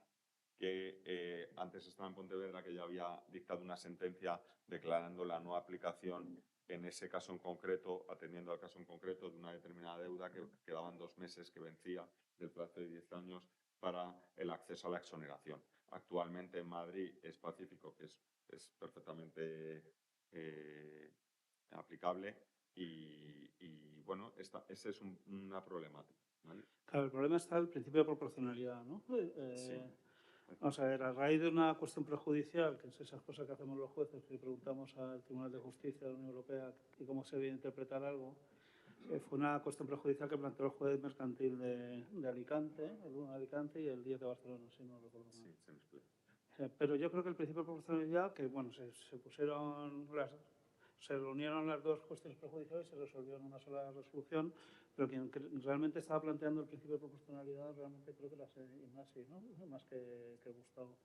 que antes estaba en Pontevedra, que ya había dictado una sentencia declarando la no aplicación en ese caso en concreto, atendiendo al caso en concreto de una determinada deuda que quedaban 2 meses que vencía del plazo de 10 años para el acceso a la exoneración. Actualmente en Madrid es pacífico, que es perfectamente aplicable bueno, esa es una problemática, ¿vale? Claro, el problema está el principio de proporcionalidad, ¿no? Sí. Vamos a ver, a raíz de una cuestión prejudicial, que es esas cosas que hacemos los jueces, que preguntamos al Tribunal de Justicia de la Unión Europea y cómo se debe interpretar algo, fue una cuestión prejudicial que planteó el juez mercantil de Alicante, el 1 de Alicante y el 10 de Barcelona, si no recuerdo mal. Sí, se me explica. Pero yo creo que el principio de proporcionalidad, que bueno, se reunieron las dos cuestiones prejudiciales y se resolvió en una sola resolución, pero quien realmente estaba planteando el principio de proporcionalidad realmente creo que era Ignasi, ¿no? Más que Gustavo.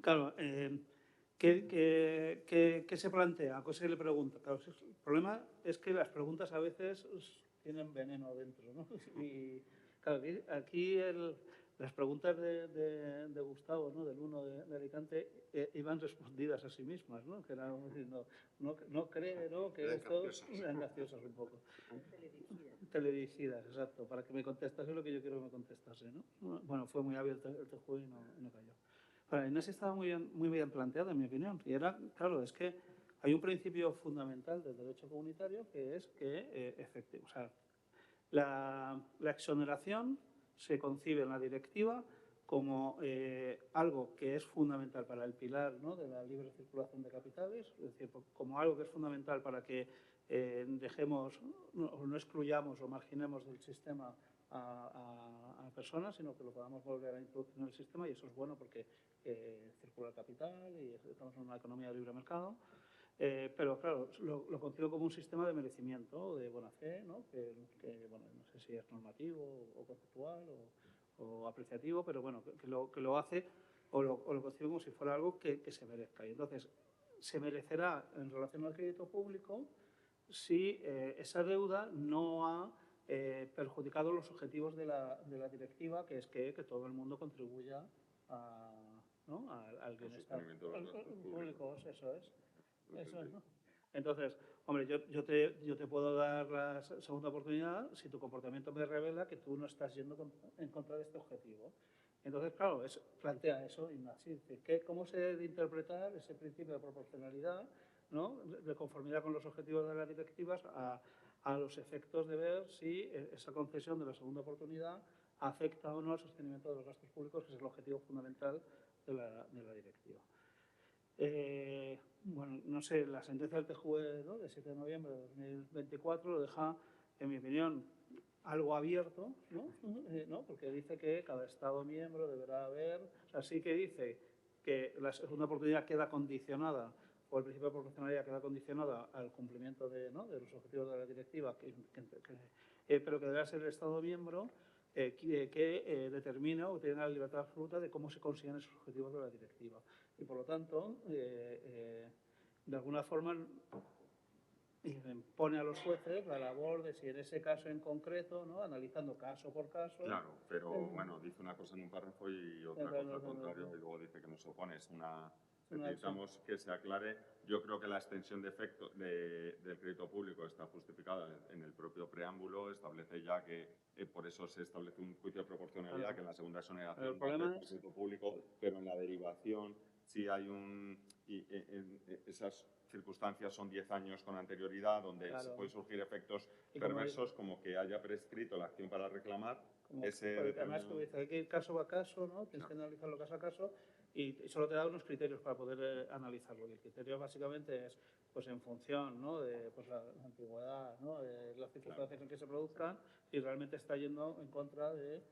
Claro, ¿qué se plantea? ¿Qué se le pregunta? Claro, el problema es que las preguntas a veces tienen veneno dentro, ¿no? Y claro, aquí las preguntas de Gustavo, ¿no? Del 1 de Alicante, iban respondidas a sí mismas, ¿no? Que era diciendo, no cree, ¿no? Que Eran esto capciosas. eran graciosas un poco. Teledirigidas, exacto, para que me contestase lo que yo quiero que me contestase, ¿no? Bueno, fue muy abierto el juego y no cayó. Para Inés estaba muy bien planteada, en mi opinión. Y era, claro, es que hay un principio fundamental del derecho comunitario que es que, o sea, la exoneración se concibe en la directiva como algo que es fundamental para el pilar, ¿no? De la libre circulación de capitales, es decir, como algo que es fundamental para que dejemos, no excluyamos o marginemos del sistema a personas, sino que lo podamos volver a introducir en el sistema, y eso es bueno porque circula el capital y estamos en una economía de libre mercado. Pero claro, lo concibo como un sistema de merecimiento, de buena fe, ¿no? Bueno, no sé si es normativo o conceptual o apreciativo, pero bueno, que lo hace o lo concibo como si fuera algo que se merezca. Y entonces, se merecerá en relación al crédito público si esa deuda no ha perjudicado los objetivos de la directiva, que es que todo el mundo contribuya ¿no? al bienestar sostenimiento de los gastos públicos. Eso es. Lo Eso es, entendí. ¿no? Entonces, hombre, yo te puedo dar la segunda oportunidad si tu comportamiento me revela que tú no estás yendo en contra de este objetivo. Entonces, claro, plantea eso, Ignasi, ¿cómo se debe interpretar ese principio de proporcionalidad, ¿no? De conformidad con los objetivos de las directivas a los efectos de ver si esa concesión de la segunda oportunidad afecta o no al sostenimiento de los gastos públicos, que es el objetivo fundamental de la directiva? Bueno, no sé, la sentencia del TJUE, ¿no? De 7 de noviembre de 2024 lo deja, en mi opinión, algo abierto, ¿no? Porque dice que cada Estado miembro deberá haber, o sea, sí que dice que la segunda oportunidad queda condicionada, o el principio de proporcionalidad queda condicionada al cumplimiento de los objetivos de la directiva, pero que deberá ser el Estado miembro que determina o tiene la libertad absoluta de cómo se consiguen esos objetivos de la directiva. Y por lo tanto, de alguna forma pone a los jueces la labor de si en ese caso en concreto, ¿no? Analizando caso por caso. Claro, pero bueno, dice una cosa en un párrafo y otra cosa al contrario, y luego dice que no se opone. Necesitamos que se aclare. Yo creo que la extensión de efecto del crédito público está justificada en el propio preámbulo, establece ya que por eso se establece un juicio de proporcionalidad, que en la segunda exoneración el problema es crédito público, pero en la derivación sí hay esas circunstancias son 10 años con anterioridad, donde claro, pueden surgir efectos y perversos como que haya prescrito la acción para reclamar ese además, como dice, hay que ir caso a caso, ¿no? Tienes que analizarlo caso a caso y solo te da unos criterios para poder analizarlo. Y el criterio básicamente es, pues en función, ¿no? De pues, la antigüedad, ¿no? De las circunstancias en que se produzcan, y realmente está yendo en contra de...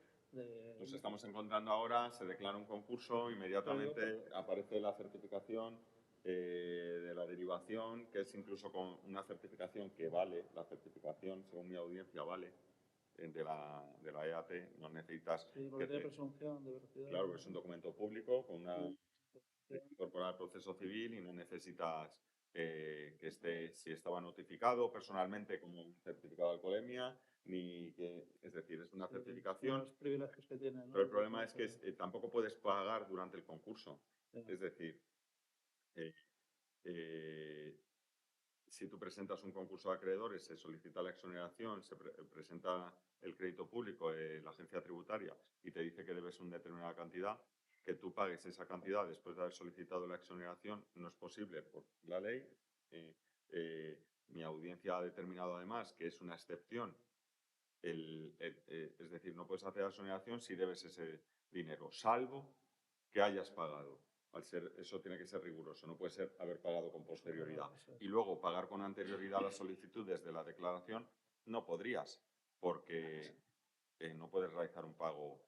Nos estamos encontrando ahora, se declara un concurso, inmediatamente aparece la certificación de la derivación, que es incluso con una certificación que vale, la certificación, según mi audiencia, vale, de la EAT, no necesitas... Sí, porque tiene presunción de veracidad. Claro, es un documento público con una incorporada al proceso civil y no necesitas que esté, si estaba notificado personalmente como un certificado de alcoholemia, ni que, es decir, es una certificación. Los privilegios que tiene, ¿no? Pero el problema es que tampoco puedes pagar durante el concurso. Sí. Es decir, si tú presentas un concurso de acreedores, se solicita la exoneración, se presenta el crédito público, la agencia tributaria, y te dice que debes una determinada cantidad, que tú pagues esa cantidad después de haber solicitado la exoneración, no es posible por la ley, mi audiencia ha determinado además que es una excepción, es decir, no puedes hacer la exoneración si debes ese dinero, salvo que hayas pagado. Eso tiene que ser riguroso, no puede ser haber pagado con posterioridad. Y luego pagar con anterioridad las solicitudes de la declaración no podrías, porque no puedes realizar un pago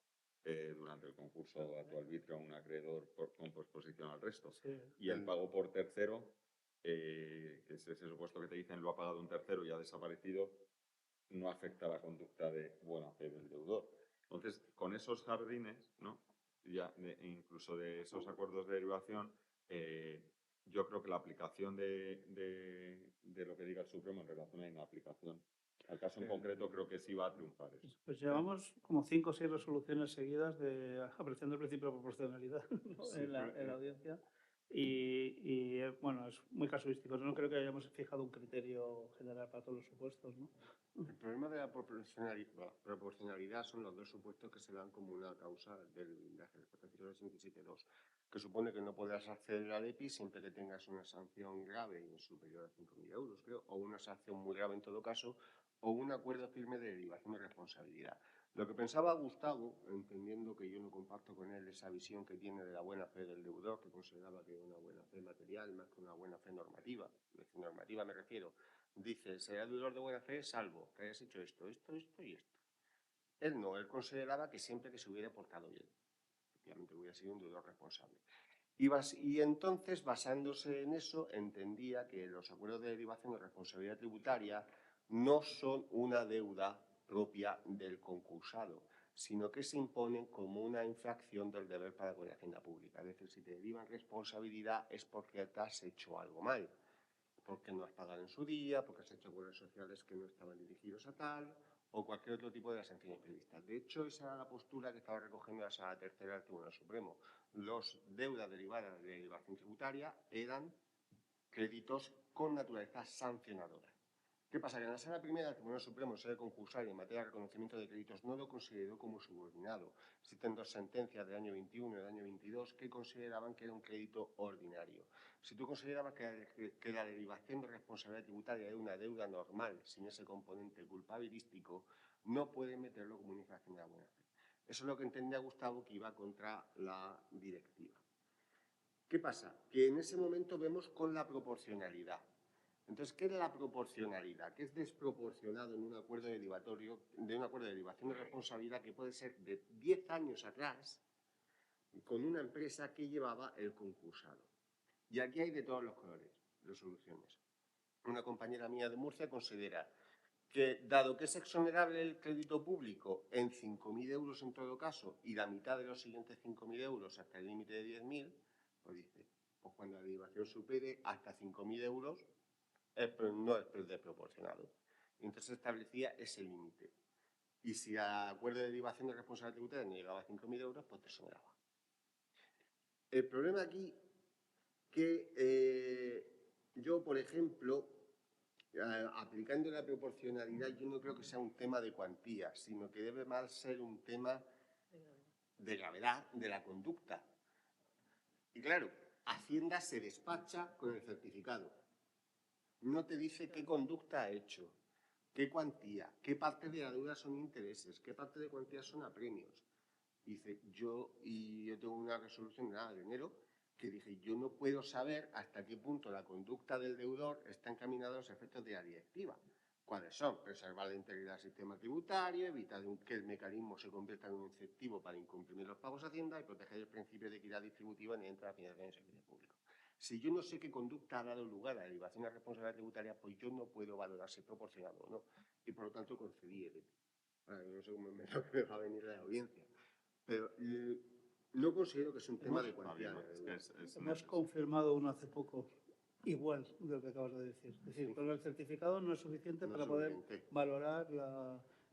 durante el concurso a tu arbitrio a un acreedor con posposición al resto. Sí. Y el pago por tercero, que es ese supuesto que te dicen lo ha pagado un tercero y ha desaparecido, no afecta a la conducta de buena fe del deudor. Entonces, con esos jardines, ¿no? Incluso de esos acuerdos de derivación, yo creo que la aplicación de lo que diga el Supremo en relación a la inaplicación al caso en concreto creo que sí va a triunfar eso. Pues llevamos como 5 o 6 resoluciones seguidas de apreciando el principio de proporcionalidad, ¿no? Sí, en la audiencia. Y bueno, es muy casuístico. No creo que hayamos fijado un criterio general para todos los supuestos, ¿no? El problema de la proporcionalidad son los dos supuestos que se dan como una causa de la ejecución del 87.2, que supone que no podrás acceder al EPI siempre que tengas una sanción grave y superior a 5.000 euros, creo, o una sanción muy grave en todo caso, o un acuerdo firme de derivación de responsabilidad. Lo que pensaba Gustavo, entendiendo que yo no comparto con él esa visión que tiene de la buena fe del deudor, que consideraba que era una buena fe material más que una buena fe normativa, de normativa me refiero, dice, será deudor de buena fe salvo que hayas hecho esto, esto, esto y esto. Él no, él consideraba que siempre que se hubiera portado bien, efectivamente hubiera sido un deudor responsable. Y entonces, basándose en eso, entendía que los acuerdos de derivación de responsabilidad tributaria no son una deuda propia del concursado, sino que se imponen como una infracción del deber para con la hacienda pública. Es decir, si te derivan responsabilidad es porque te has hecho algo mal, porque no has pagado en su día, porque has hecho acuerdos sociales que no estaban dirigidos a tal, o cualquier otro tipo de sanciones previstas. De hecho, esa era la postura que estaba recogiendo la Sala Tercera del Tribunal Supremo. Los deudas derivadas de derivación tributaria eran créditos con naturaleza sancionadora. ¿Qué pasa? Que en la Sala Primera del Tribunal Supremo, en sede concursaria en materia de reconocimiento de créditos, no lo consideró como subordinado. Existen dos sentencias del año 21 y del año 22 que consideraban que era un crédito ordinario. Si tú considerabas que la derivación de responsabilidad tributaria era una deuda normal, sin ese componente culpabilístico, no puedes meterlo como una infracción de la buena fe. Eso es lo que entendía Gustavo, que iba contra la directiva. ¿Qué pasa? Que en ese momento vemos con la proporcionalidad. Entonces, ¿qué es la proporcionalidad? ¿Qué es desproporcionado en un acuerdo derivatorio, de un acuerdo de derivación de responsabilidad que puede ser de 10 años atrás con una empresa que llevaba el concursado? Y aquí hay de todos los colores, de soluciones. Una compañera mía de Murcia considera que, dado que es exonerable el crédito público en 5.000 euros en todo caso y la mitad de los siguientes 5.000 euros hasta el límite de 10.000, pues dice, pues cuando la derivación supere hasta 5.000 euros, no es desproporcionado. Y entonces establecía ese límite. Y si al acuerdo de derivación de responsabilidad tributaria no llegaba a 5.000 euros, pues te exoneraba. El problema aquí que yo, por ejemplo, aplicando la proporcionalidad, yo no creo que sea un tema de cuantía, sino que debe más ser un tema de gravedad de la conducta. Y claro, Hacienda se despacha con el certificado. No te dice qué conducta ha hecho, qué cuantía, qué parte de la deuda son intereses, qué parte de cuantía son apremios. Dice, yo tengo una resolución de enero que dije, yo no puedo saber hasta qué punto la conducta del deudor está encaminada a los efectos de la directiva. ¿Cuáles son? Preservar la integridad del sistema tributario, evitar que el mecanismo se convierta en un incentivo para incumplir los pagos a Hacienda y proteger el principio de equidad distributiva en la financiación del servicio público. Si yo no sé qué conducta ha dado lugar a la derivación de la responsabilidad tributaria, pues yo no puedo valorar si es proporcionado o no. Y por lo tanto concedí el EPI. No sé cómo me va a venir la audiencia. Pero no considero que sea un tema de cuantía. Hemos confirmado uno hace poco, igual de lo que acabas de decir. Es decir, con el certificado no es suficiente para poder valorar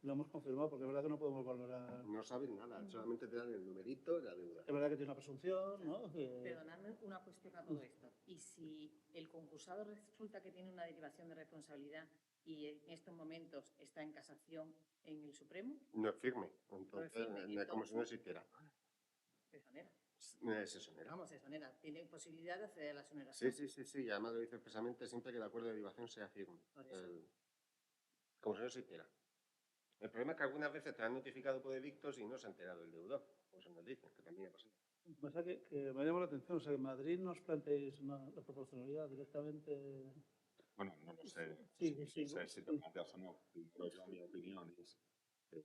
lo hemos confirmado, porque es verdad que no podemos valorar. No sabes nada, solamente te dan el numerito de la deuda. Es verdad que tiene una presunción, ¿no? Perdonadme una cuestión a todo esto. ¿Y si el concursado resulta que tiene una derivación de responsabilidad y en estos momentos está en casación en el Supremo? No es firme, entonces como si no existiera. se exonera. Vamos, se exonera. Tiene posibilidad de acceder a la Sí, exoneración. sí. Y además lo dice expresamente siempre que el acuerdo de derivación sea firme. Por eso. Como si no se hiciera. El problema es que algunas veces te han notificado por edictos y no se ha enterado el deudor. Por eso nos dicen, que también ha pasado. Pasa que me llama la atención, o sea, que en Madrid nos planteéis la proporcionalidad directamente. Bueno, no lo sé. Sí, No sí, sé si te sí. planteas o no. Pero yo, mi opinión es que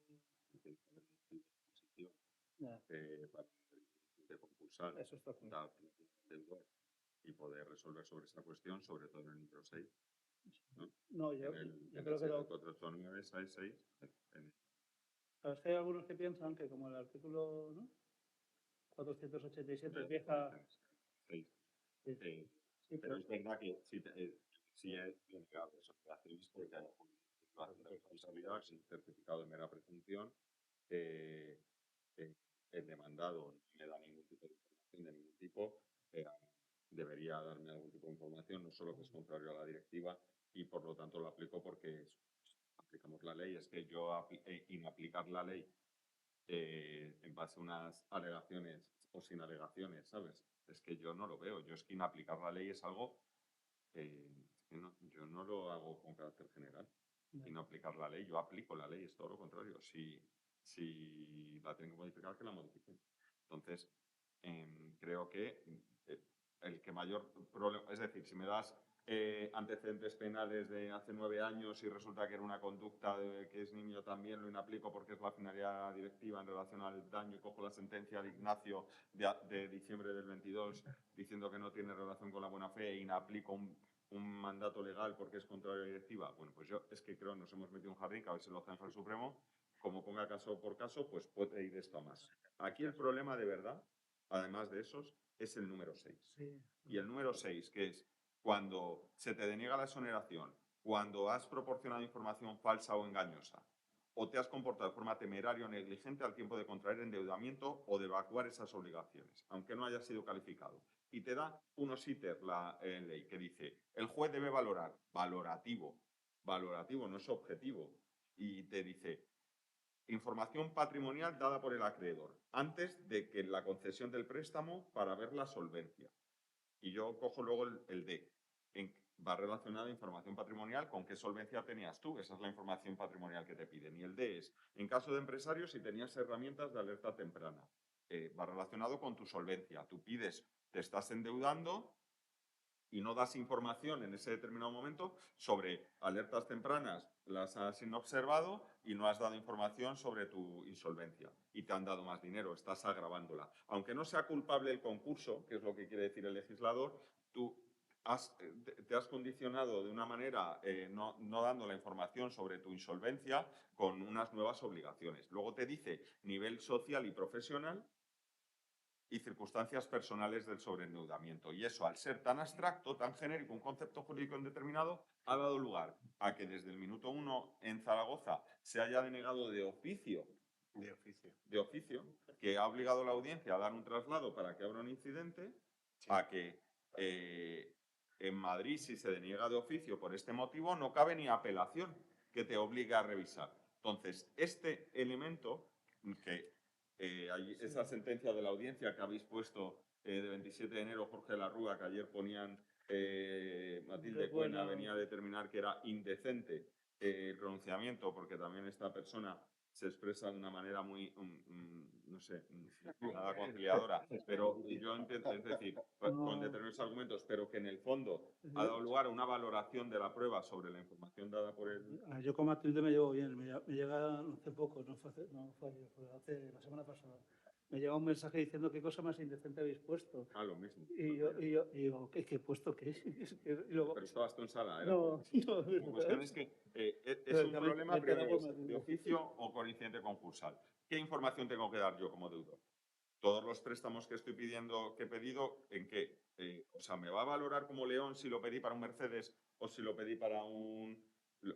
posición Ya, para de concursal, eso está claro. dar deudor y poder resolver sobre esta cuestión, sobre todo en el número 6. ¿No? No, yo creo que el 489 6, sabes que hay algunos que piensan que como el artículo, ¿no? 487 empieza. 6. Sí, sí, Pero es verdad que sí es denegable eso que hacéis porque hay una responsabilidad sin certificado de mera presunción. El demandado no me da ningún tipo de información de ningún tipo. Debería darme algún tipo de información, no solo que es contrario a la directiva y por lo tanto lo aplico porque aplicamos la ley. Es que yo inaplicar la ley en base a unas alegaciones o sin alegaciones, ¿sabes? Es que yo no lo veo. Yo es que inaplicar la ley es algo que yo no lo hago con carácter general. Y no aplicar la ley, yo aplico la ley, es todo lo contrario. Si la tienen que modificar, que la modifiquen. Entonces, creo que el que mayor problema, es decir, si me das antecedentes penales de hace 9 años y resulta que era una conducta de que es niño también, lo inaplico porque es la finalidad directiva en relación al daño y cojo la sentencia de Ignacio de diciembre del 22 diciendo que no tiene relación con la buena fe e inaplico un mandato legal porque es contrario a la directiva. Bueno, pues yo es que creo que nos hemos metido en un jardín que a ver si lo censura el Supremo, como ponga caso por caso, pues puede ir esto a más. Aquí el problema de verdad, además de esos, es el número 6. sí. Y el número 6, que es cuando se te deniega la exoneración, cuando has proporcionado información falsa o engañosa, o te has comportado de forma temeraria o negligente al tiempo de contraer endeudamiento o de evacuar esas obligaciones, aunque no haya sido calificado. Y te da unos ítems la ley que dice, el juez debe valorar, valorativo, no es objetivo, y te dice, información patrimonial dada por el acreedor, antes de que la concesión del préstamo para ver la solvencia. Y yo cojo luego el D. Va relacionada a información patrimonial con qué solvencia tenías tú. Esa es la información patrimonial que te piden. Y el D es, en caso de empresario, si tenías herramientas de alerta temprana. Va relacionado con tu solvencia. Tú pides, te estás endeudando y no das información en ese determinado momento sobre alertas tempranas, las has inobservado y no has dado información sobre tu insolvencia y te han dado más dinero, estás agravándola. Aunque no sea culpable el concurso, que es lo que quiere decir el legislador, tú te has condicionado de una manera no dando la información sobre tu insolvencia con unas nuevas obligaciones. Luego te dice nivel social y profesional y circunstancias personales del sobreendeudamiento. Y eso, al ser tan abstracto, tan genérico, un concepto jurídico indeterminado, ha dado lugar a que desde el minuto 1 en Zaragoza se haya denegado de oficio, que ha obligado a la audiencia a dar un traslado para que abra un incidente, a que en Madrid, si se deniega de oficio por este motivo, no cabe ni apelación que te obliga a revisar. Entonces, este elemento que hay esa sentencia de la audiencia que habéis puesto de 27 de enero, Jorge de la Rúa, que ayer ponían Matilde Cuena, venía a determinar que era indecente el pronunciamiento, porque también esta persona se expresa de una manera muy, no sé, nada conciliadora, pero yo entiendo, es decir, con determinados argumentos, pero que en el fondo ha dado lugar a una valoración de la prueba sobre la información dada por él. Yo con Matilde me llevo bien, me llega hace poco, no fue ayer, fue hace la semana pasada. Me llega un mensaje diciendo qué cosa más indecente habéis puesto. Lo mismo. Y yo digo, ¿qué he puesto? ¿Qué? Y luego, pero estabas tú en sala, ¿eh? No, La cuestión es que es un problema primero de oficio o con incidente concursal. ¿Qué información tengo que dar yo como deudor? Todos los préstamos que estoy pidiendo, que he pedido, ¿en qué? O sea, ¿me va a valorar como león si lo pedí para un Mercedes o si lo pedí para un...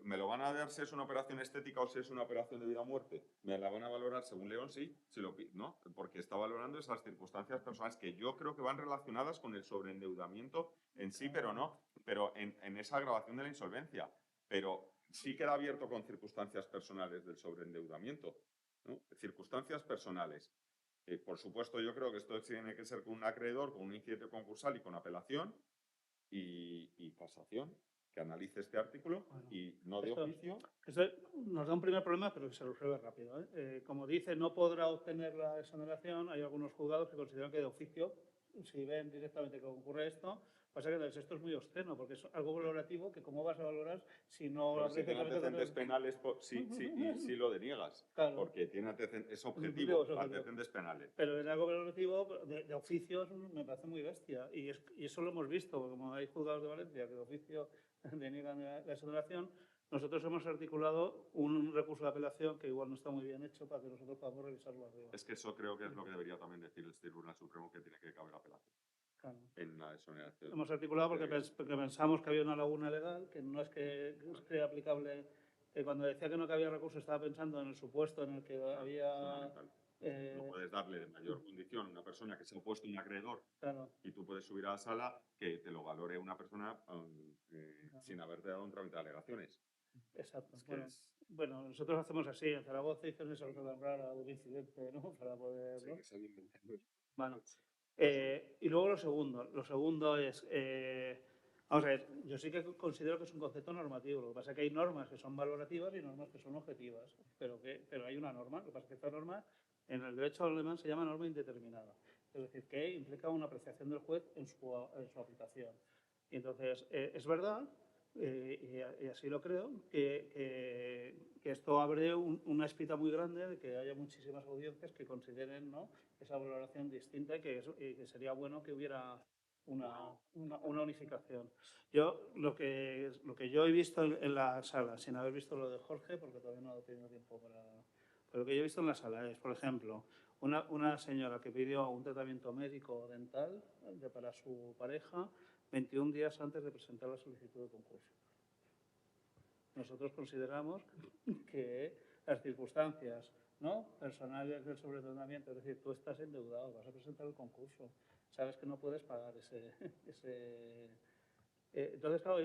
¿Me lo van a dar si es una operación estética o si es una operación de vida o muerte? ¿Me la van a valorar según león? Sí, si lo pido, ¿no? Porque está valorando esas circunstancias personales que yo creo que van relacionadas con el sobreendeudamiento en sí, pero no, pero en esa agravación de la insolvencia. Pero sí queda abierto con circunstancias personales del sobreendeudamiento, ¿no? Circunstancias personales. Por supuesto, yo creo que esto tiene que ser con un acreedor, con un incidente concursal y con apelación y casación, que analice este artículo Bueno, y no de esto- oficio. Eso nos da un primer problema, pero que se resuelve rápido, ¿eh? Como dice, no podrá obtener la exoneración. Hay algunos juzgados que consideran que de oficio, si ven directamente que ocurre esto, pasa que esto es muy obsceno, porque es algo valorativo que cómo vas a valorar si no Pero hablas si tiene directamente antecedentes penales, sí, y sí lo deniegas. Claro. Porque tiene es Objetivo, objetivo, es objetivo. antecedentes penales. Pero en algo valorativo de oficios me parece muy bestia. Y eso lo hemos visto, porque como hay juzgados de Valencia que de oficio deniegan la exoneración, nosotros hemos articulado un recurso de apelación que igual no está muy bien hecho para que nosotros podamos revisarlo arriba. Es que eso creo que es lo que debería también decir el Tribunal Supremo, que tiene que caber apelación Claro. en la exoneración. Hemos articulado porque pensamos que había una laguna legal, que no es que sea aplicable. Cuando decía que no cabía recurso, estaba pensando en el supuesto en el que había. No puedes darle de mayor condición a una persona que se ha opuesto a un acreedor, Claro. y tú puedes subir a la sala que te lo valore una persona sin haberte dado un trámite de alegaciones. Exacto. Es que Bueno, nosotros hacemos así. En Zaragoza dicen eso, nombrar a un incidente, ¿no? Para poder. Sí, ¿no? que se han inventado. Bueno. Y luego lo segundo es, vamos a ver, yo sí que considero que es un concepto normativo. Lo que pasa es que hay normas que son valorativas y normas que son objetivas. Pero hay una norma. Lo que pasa es que esta norma en el derecho alemán se llama norma indeterminada. Es decir, que implica una apreciación del juez en su aplicación. Y entonces, es verdad, y así lo creo, que esto abre una espita muy grande de que haya muchísimas audiencias que consideren, ¿no?, esa valoración distinta y que sería bueno que hubiera una unificación. Yo lo que yo he visto en la sala, sin haber visto lo de Jorge, porque todavía no he tenido tiempo pero lo que yo he visto en la sala es, por ejemplo, una señora que pidió un tratamiento médico o dental para su pareja 21 días antes de presentar la solicitud de concurso. Nosotros consideramos que las circunstancias, ¿no?, personales del sobretratamiento, es decir, tú estás endeudado, vas a presentar el concurso, sabes que no puedes pagar ese. Entonces, claro,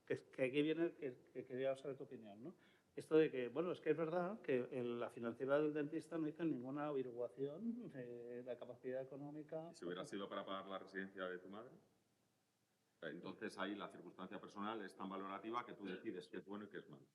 que aquí viene que quería saber tu opinión, ¿no? Esto de que, bueno, es que es verdad que en la financiera del dentista no hizo ninguna averiguación de la capacidad económica. ¿Y si hubiera sido para pagar la residencia de tu madre? Entonces ahí la circunstancia personal es tan valorativa que tú decides qué es bueno y qué es malo.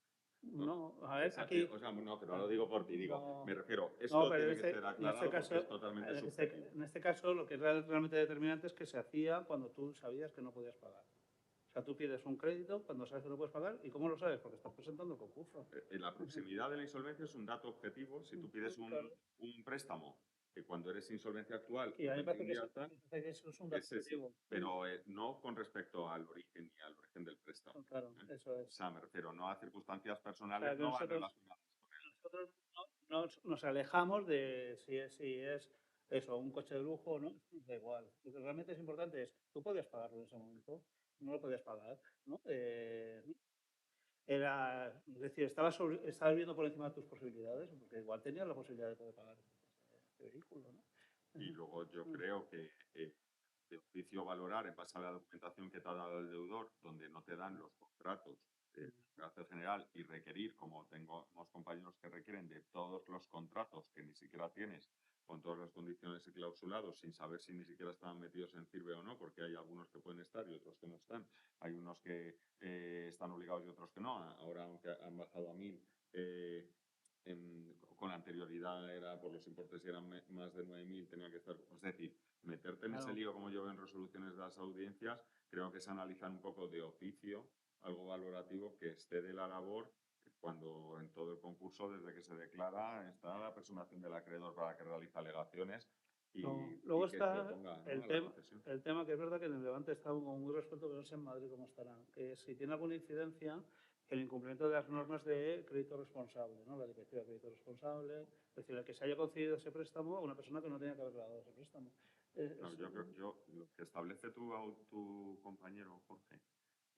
No, a ver, aquí. O sea, no, que no lo digo por ti, digo, No, me refiero, esto pero tiene que ser aclarado porque es totalmente subjetivo. En este caso, lo que es realmente determinante es que se hacía cuando tú sabías que no podías pagar. O sea, tú pides un crédito cuando sabes que no puedes pagar. ¿Y cómo lo sabes? Porque estás presentando el concurso. La proximidad de la insolvencia es un dato objetivo. Si tú pides un préstamo cuando eres insolvencia actual, y a mí me parece que eso es un dato objetivo. Pero no con respecto al origen y al origen del préstamo. Claro, eso es. O sea, me refiero no a circunstancias personales, no van relacionadas con eso. Nosotros nos alejamos de si es eso, un coche de lujo, ¿no? Da igual. Lo que realmente es importante es, tú podías pagarlo en ese momento, no lo podías pagar, ¿no? Es decir, estabas viendo por encima de tus posibilidades, porque igual tenías la posibilidad de poder pagar este vehículo, ¿no? Y luego yo creo que de oficio valorar en base a la documentación que te ha dado el deudor, donde no te dan los contratos de carácter general, y requerir, como tengo unos compañeros que requieren de todos los contratos que ni siquiera tienes, con todas las condiciones y clausulados, sin saber si ni siquiera están metidos en CIRVE o no, porque hay algunos que pueden estar y otros que no están. Hay unos que están obligados y otros que no. Ahora, aunque han bajado a 1000, con anterioridad era por los importes, si eran más de 9000 tenía que estar. Es decir, meterte en ese lío, como yo veo en resoluciones de las audiencias, creo que es analizar un poco de oficio, algo valorativo que esté de la labor, cuando en todo el concurso, desde que se declara, está la personación del acreedor para que realice alegaciones y luego que se está oponga, ¿no?, el a la concesión. El tema que es verdad que en el Levante está muy resuelto, pero no sé en Madrid cómo estará. Que si tiene alguna incidencia, el incumplimiento de las normas de crédito responsable, ¿no? La directiva de crédito responsable, es decir, el que se haya concedido ese préstamo a una persona que no tenía que haber dado ese préstamo. Yo creo que lo que establece tu compañero Jorge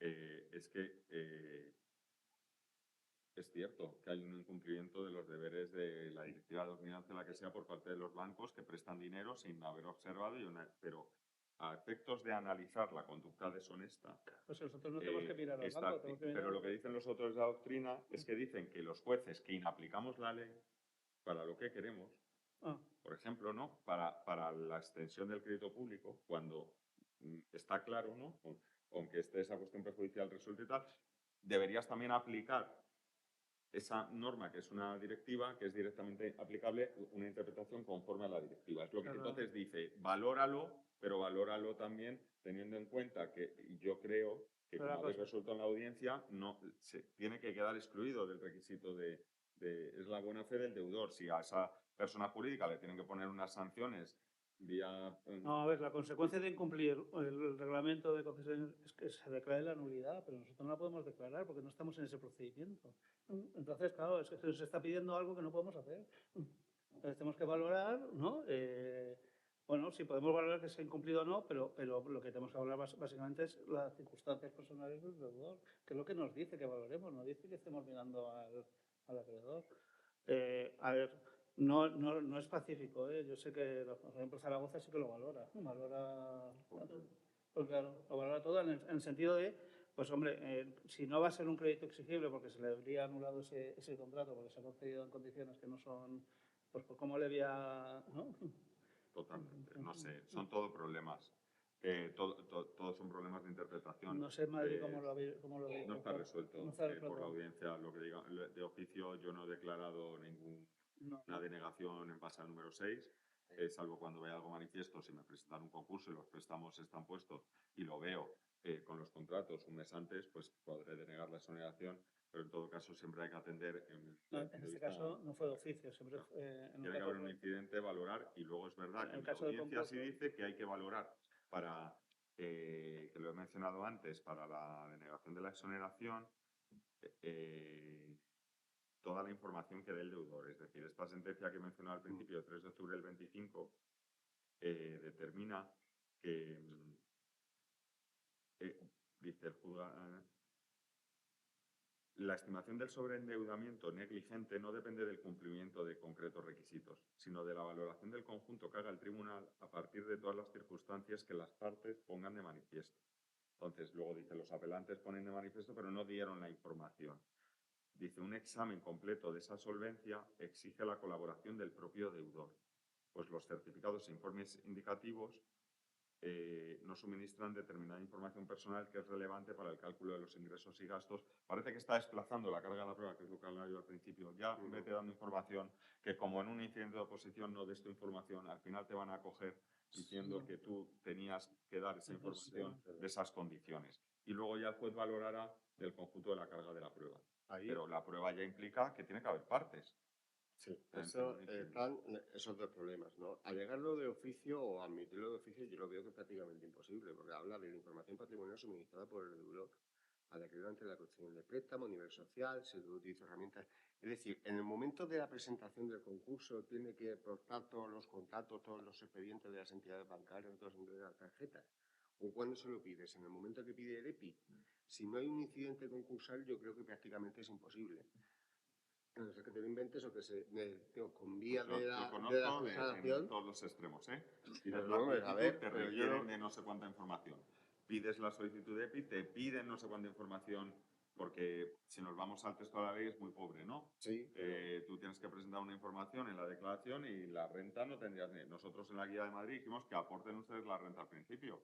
es que es cierto que hay un incumplimiento de los deberes de la directiva de dominancia, la que sea, por parte de los bancos que prestan dinero sin haber observado, pero a efectos de analizar la conducta deshonesta. Pues nosotros no tenemos que mirar al banco, tenemos que mirar. Pero lo que dicen los autores de la doctrina es que dicen que los jueces que inaplicamos la ley para lo que queremos, Ah, Por ejemplo, ¿no? Para la extensión del crédito público, cuando está claro, ¿no? Aunque esté esa cuestión perjudicial resulte y tal, deberías también aplicar esa norma, que es una directiva, que es directamente aplicable, una interpretación conforme a la directiva. Es lo que claro. entonces dice, valóralo, pero valóralo también teniendo en cuenta que yo creo que, Pero la como habéis cosa- resuelto en la audiencia, no se tiene que quedar excluido del requisito es la buena fe del deudor. Si a esa persona jurídica le tienen que poner unas sanciones vía... No, a ver, la consecuencia de incumplir el reglamento de concesión es que se declare la nulidad, pero nosotros no la podemos declarar porque no estamos en ese procedimiento. Entonces, claro, es que se nos está pidiendo algo que no podemos hacer. Entonces, tenemos que valorar, ¿no? Bueno, si podemos valorar que se ha incumplido o no, pero lo que tenemos que valorar básicamente es las circunstancias personales del deudor, que es lo que nos dice que valoremos, no dice que estemos mirando al acreedor. A ver, no es pacífico, ¿eh? Yo sé que, por ejemplo, Zaragoza sí que lo valora. Valora, pues claro, lo valora todo en el sentido de, pues hombre, si no va a ser un crédito exigible porque se le habría anulado ese contrato, porque se ha concedido en condiciones que no son, pues por cómo le había, ¿no? Totalmente, no sé, son todos problemas. Todos son problemas de interpretación. No sé en Madrid cómo lo No está no resuelto está por la resuelto. audiencia. Lo que diga de oficio, yo no he declarado ninguna No. denegación en base al número 6, salvo cuando vea algo manifiesto. Si me presentan un concurso y los préstamos están puestos y lo veo con los contratos un mes antes, pues podré denegar la exoneración, pero en todo caso siempre hay que atender No, en este caso no fue de oficio, siempre no. en un Tiene que caso haber un incidente, valorar, y luego es verdad en que el en la caso del audiencia sí concurso. dice que hay que valorar para, que lo he mencionado antes, para la denegación de la exoneración, toda la información que dé el deudor. Es decir, esta sentencia que he mencionado al principio, 3 de octubre del 25, determina que, dice el juzgado, la estimación del sobreendeudamiento negligente no depende del cumplimiento de concretos requisitos, sino de la valoración del conjunto que haga el tribunal a partir de todas las circunstancias que las partes pongan de manifiesto. Entonces, luego dice, los apelantes ponen de manifiesto, pero no dieron la información. Dice, un examen completo de esa solvencia exige la colaboración del propio deudor, pues los certificados e informes indicativos no suministran determinada información personal que es relevante para el cálculo de los ingresos y gastos. Parece que está desplazando la carga de la prueba, que es lo que hablaba yo al principio. Ya vete dando información que, como en un incidente de oposición no des tu información, al final te van a coger diciendo que tú tenías que dar esa información de esas condiciones. Y luego ya el juez valorará del conjunto de la carga de la prueba. Ahí, Pero la prueba ya implica que tiene que haber partes. sí, En eso, un incidente. están esos dos problemas, ¿no? Alegarlo de oficio o admitirlo de oficio yo lo veo que es prácticamente imposible, porque habla de la información patrimonial suministrada por el deudor al acreedor ante la concesión del préstamo, nivel social, si el deudor utiliza herramientas. Es decir, en el momento de la presentación del concurso tiene que aportar todos los contratos, todos los expedientes de las entidades bancarias, todos los de las tarjetas. ¿O cuándo se lo pides? En el momento que pide el EPI. Si no hay un incidente concursal, yo creo que prácticamente es imposible. A no ser que te lo inventes o que con vía Pues de yo la conozco subsanación. en todos los extremos, ¿eh? Pides Pero la no, a solicitud, ver, te pero yo requieren no. de no sé cuánta información. Pides la solicitud de EPI, te piden no sé cuánta información, porque si nos vamos al texto de la ley es muy pobre, ¿no? Sí, pero. Tú tienes que presentar una información en la declaración y la renta no tendrías ni. Nosotros en la guía de Madrid dijimos que aporten ustedes la renta al principio,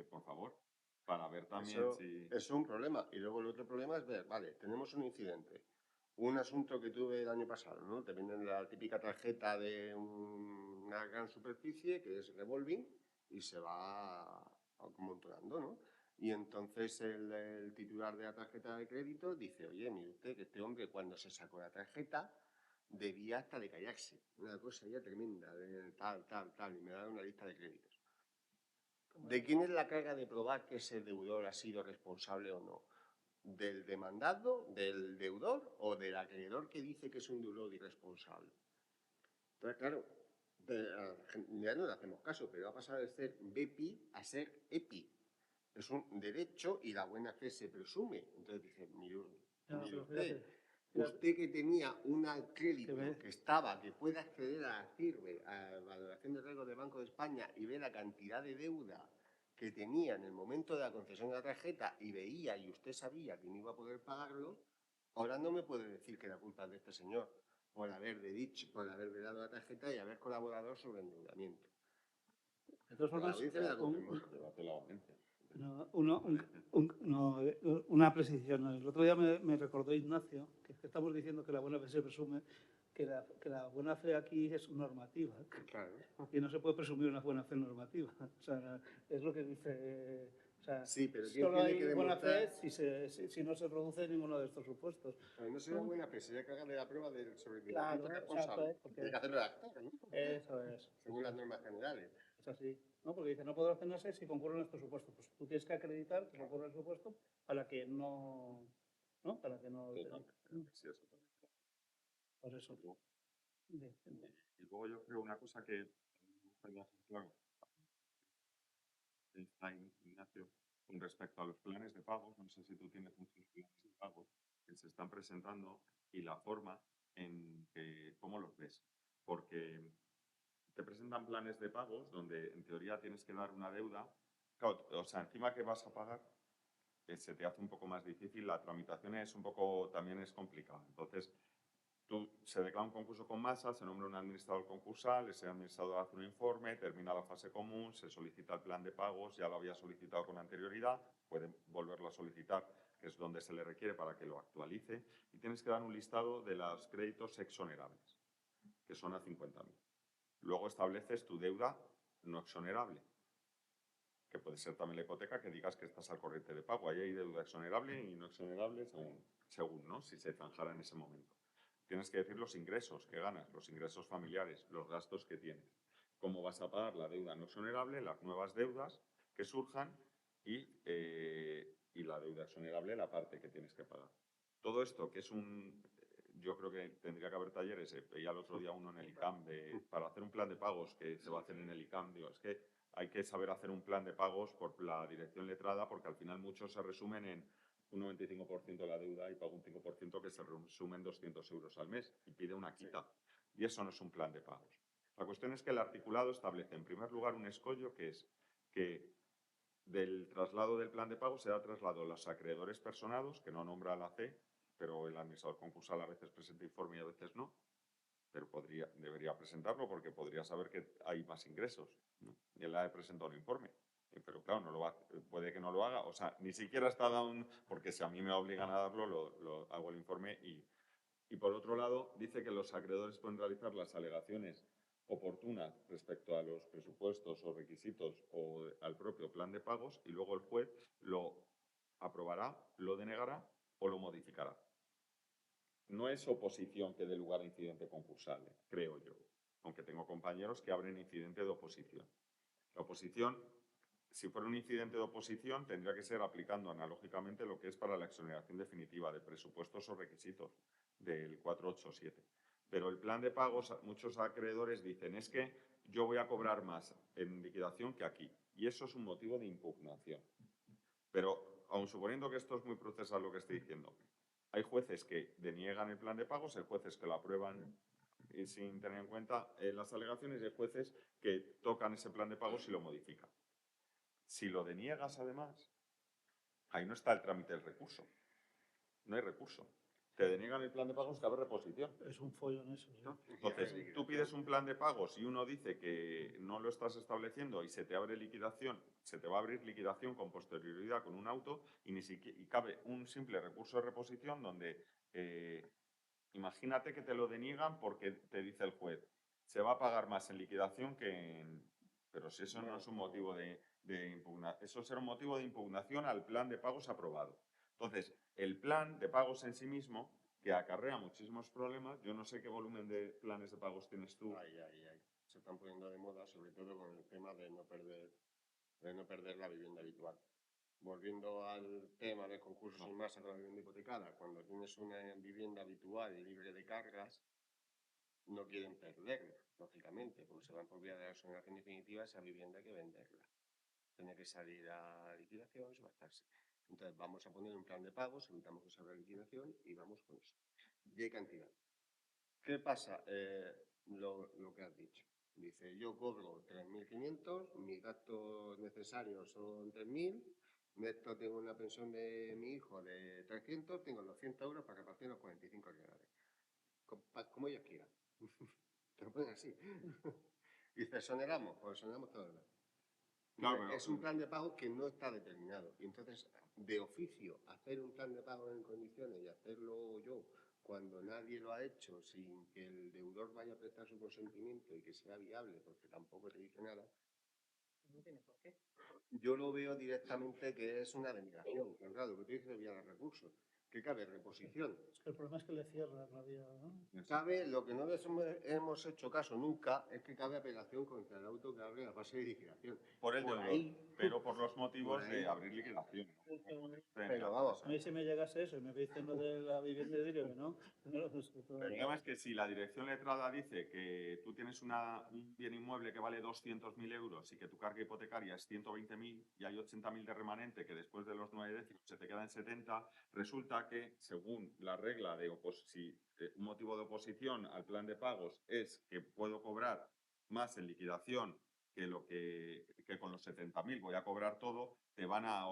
por favor, para ver también Eso si... es un problema. Y luego el otro problema es ver, vale, tenemos un incidente. Un asunto que tuve el año pasado, ¿no? Te venden la típica tarjeta de una gran superficie que es revolving y se va amontonando, ¿no? Y entonces el titular de la tarjeta de crédito dice, oye, mire usted que este hombre cuando se sacó la tarjeta debía hasta de callarse. Una cosa ya tremenda, de tal, y me da una lista de créditos. ¿De quién es la carga de probar que ese deudor ha sido responsable o no? ¿Del demandado, del deudor o del acreedor que dice que es un deudor irresponsable? Entonces, claro, ya no le hacemos caso, pero va a pasar de ser BEPI a ser EPI. Es un derecho y la buena fe se presume. Entonces dice, mire usted, usted que tenía un crédito que puede acceder a la CIRBE, a la valoración de riesgo del Banco de España y ve la cantidad de deuda que tenía en el momento de la concesión de la tarjeta y veía y usted sabía que no iba a poder pagarlo, ahora no me puede decir que la culpa es de este señor. por haber dado la tarjeta y haber colaborado sobre el endeudamiento. De todas La formas, audiencia me la confirmó. Debate la audiencia. una precisión. El otro día me recordó Ignacio que estamos diciendo que la buena fe se presume, que la buena fe aquí es normativa. Claro. Y no se puede presumir una buena fe normativa. O sea, es lo que dice. O sea, Sí, pero ¿quién solo tiene que hay buena demostrar? fe si no se produce ninguno de estos supuestos. Pero no sería buena fe, sería que hagan la prueba sobre el Claro, responsable. exacto, porque Tiene que hacerlo el actor, ¿no? eso es. Según las normas generales. Es así. ¿No? Porque dice, no podrá obtenerse si concurren estos supuestos. Pues tú tienes que acreditar que concurre el supuesto para que no. ¿No? Para que no. Sí, eso también. Por eso. Y luego yo creo una cosa que claro, está Ignacio, con respecto a los planes de pagos, no sé si tú tienes muchos planes de pagos que se están presentando y la forma en que, cómo los ves. Porque te presentan planes de pagos donde en teoría tienes que dar una deuda. Claro, o sea, encima que vas a pagar, se te hace un poco más difícil, la tramitación es un poco, también es complicada. Entonces, se declara un concurso con masa, se nombra un administrador concursal, ese administrador hace un informe, termina la fase común, se solicita el plan de pagos, ya lo había solicitado con anterioridad, puede volverlo a solicitar, que es donde se le requiere para que lo actualice, y tienes que dar un listado de los créditos exonerables, que son a 50.000. Luego estableces tu deuda no exonerable, que puede ser también la hipoteca, que digas que estás al corriente de pago. Ahí hay deuda exonerable y no exonerable según ¿no? Si se zanjara en ese momento. Tienes que decir los ingresos que ganas, los ingresos familiares, los gastos que tienes, cómo vas a pagar la deuda no exonerable, las nuevas deudas que surjan y la deuda exonerable, la parte que tienes que pagar. Todo esto, que es yo creo que tendría que haber talleres, veía el otro día uno en el ICAM, para hacer un plan de pagos que se va a hacer en el ICAM, digo, es que hay que saber hacer un plan de pagos por la dirección letrada, porque al final muchos se resumen en un 95% de la deuda y pago un 5% que se resumen 200 euros al mes y pide una quita. Y eso no es un plan de pagos. La cuestión es que el articulado establece, en primer lugar, un escollo que es que del traslado del plan de pago se da traslado a los acreedores personados, que no nombra la C, pero el administrador concursal a veces presenta informe y a veces no, pero debería presentarlo porque podría saber que hay más ingresos, ¿no? Y él ha presentado un informe. Pero claro, puede que no lo haga. O sea, ni siquiera está dado porque si a mí me obligan a darlo, lo hago el informe. Y por otro lado, dice que los acreedores pueden realizar las alegaciones oportunas respecto a los presupuestos o requisitos o al propio plan de pagos y luego el juez lo aprobará, lo denegará o lo modificará. No es oposición que dé lugar a incidente concursal, creo yo, aunque tengo compañeros que abren incidente de oposición. La oposición, si fuera un incidente de oposición, tendría que ser aplicando analógicamente lo que es para la exoneración definitiva de presupuestos o requisitos del 487. Pero el plan de pagos, muchos acreedores dicen, es que yo voy a cobrar más en liquidación que aquí. Y eso es un motivo de impugnación. Pero, aun suponiendo que esto es muy procesal lo que estoy diciendo, hay jueces que deniegan el plan de pagos, hay jueces que lo aprueban sin tener en cuenta las alegaciones y hay jueces que tocan ese plan de pagos y lo modifican. Si lo deniegas, además, ahí no está el trámite del recurso. No hay recurso. Te deniegan el plan de pagos, cabe reposición. Es un follón eso. ¿Sí? Entonces, tú pides un plan de pagos y uno dice que no lo estás estableciendo y se te abre liquidación, se te va a abrir liquidación con posterioridad con un auto y cabe un simple recurso de reposición donde imagínate que te lo deniegan porque te dice el juez, se va a pagar más en liquidación que en... Pero si eso no es un motivo de impugnación, eso será un motivo de impugnación al plan de pagos aprobado. Entonces, el plan de pagos en sí mismo, que acarrea muchísimos problemas, yo no sé qué volumen de planes de pagos tienes tú. Se están poniendo de moda, sobre todo con el tema de no perder la vivienda habitual. Volviendo al tema de concursos en masa con la vivienda hipotecada, cuando tienes una vivienda habitual y libre de cargas, no quieren perderla, lógicamente, porque se van por vía de la exoneración definitiva, esa vivienda hay que venderla. Tiene que salir a liquidación, subastarse. Entonces vamos a poner un plan de pagos, evitamos que salga a liquidación y vamos con eso. Y hay cantidad. ¿Qué pasa? Lo que has dicho. Dice, yo cobro 3.500, mis gastos necesarios son 3.000, neto tengo una pensión de mi hijo de 300, tengo 200 euros para repartir los 45 reales. como ellos quieran. Te lo ponen así. Dice, exoneramos, pues exoneramos todo el año. Claro, Es un plan de pago que no está determinado. Y entonces, de oficio, hacer un plan de pago en condiciones y hacerlo yo cuando nadie lo ha hecho sin que el deudor vaya a prestar su consentimiento y que sea viable, porque tampoco te dice nada, No tiene por qué. yo lo veo directamente que es una denigración. Pero claro, lo que tú dices vía los recursos. ¿Qué cabe? Reposición. Es que el problema es que le cierra la vía, ¿no? Cabe, lo que no les hemos hecho caso nunca es que cabe apelación contra el auto que abre la fase de liquidación. por el deudor, ahí, pero por los motivos por ahí. de abrir liquidación. Pero vamos, A mí si me llegase eso y me dicen lo de la vivienda, yo diría que no. El tema es que si la dirección letrada dice que tú tienes un bien inmueble que vale 200.000 euros y que tu carga hipotecaria es 120.000 y hay 80.000 de remanente que después de los 9 décimos se te queda en 70, resulta que según la regla de si un motivo de oposición al plan de pagos es que puedo cobrar más en liquidación que lo que con los 70.000 voy a cobrar todo, se van a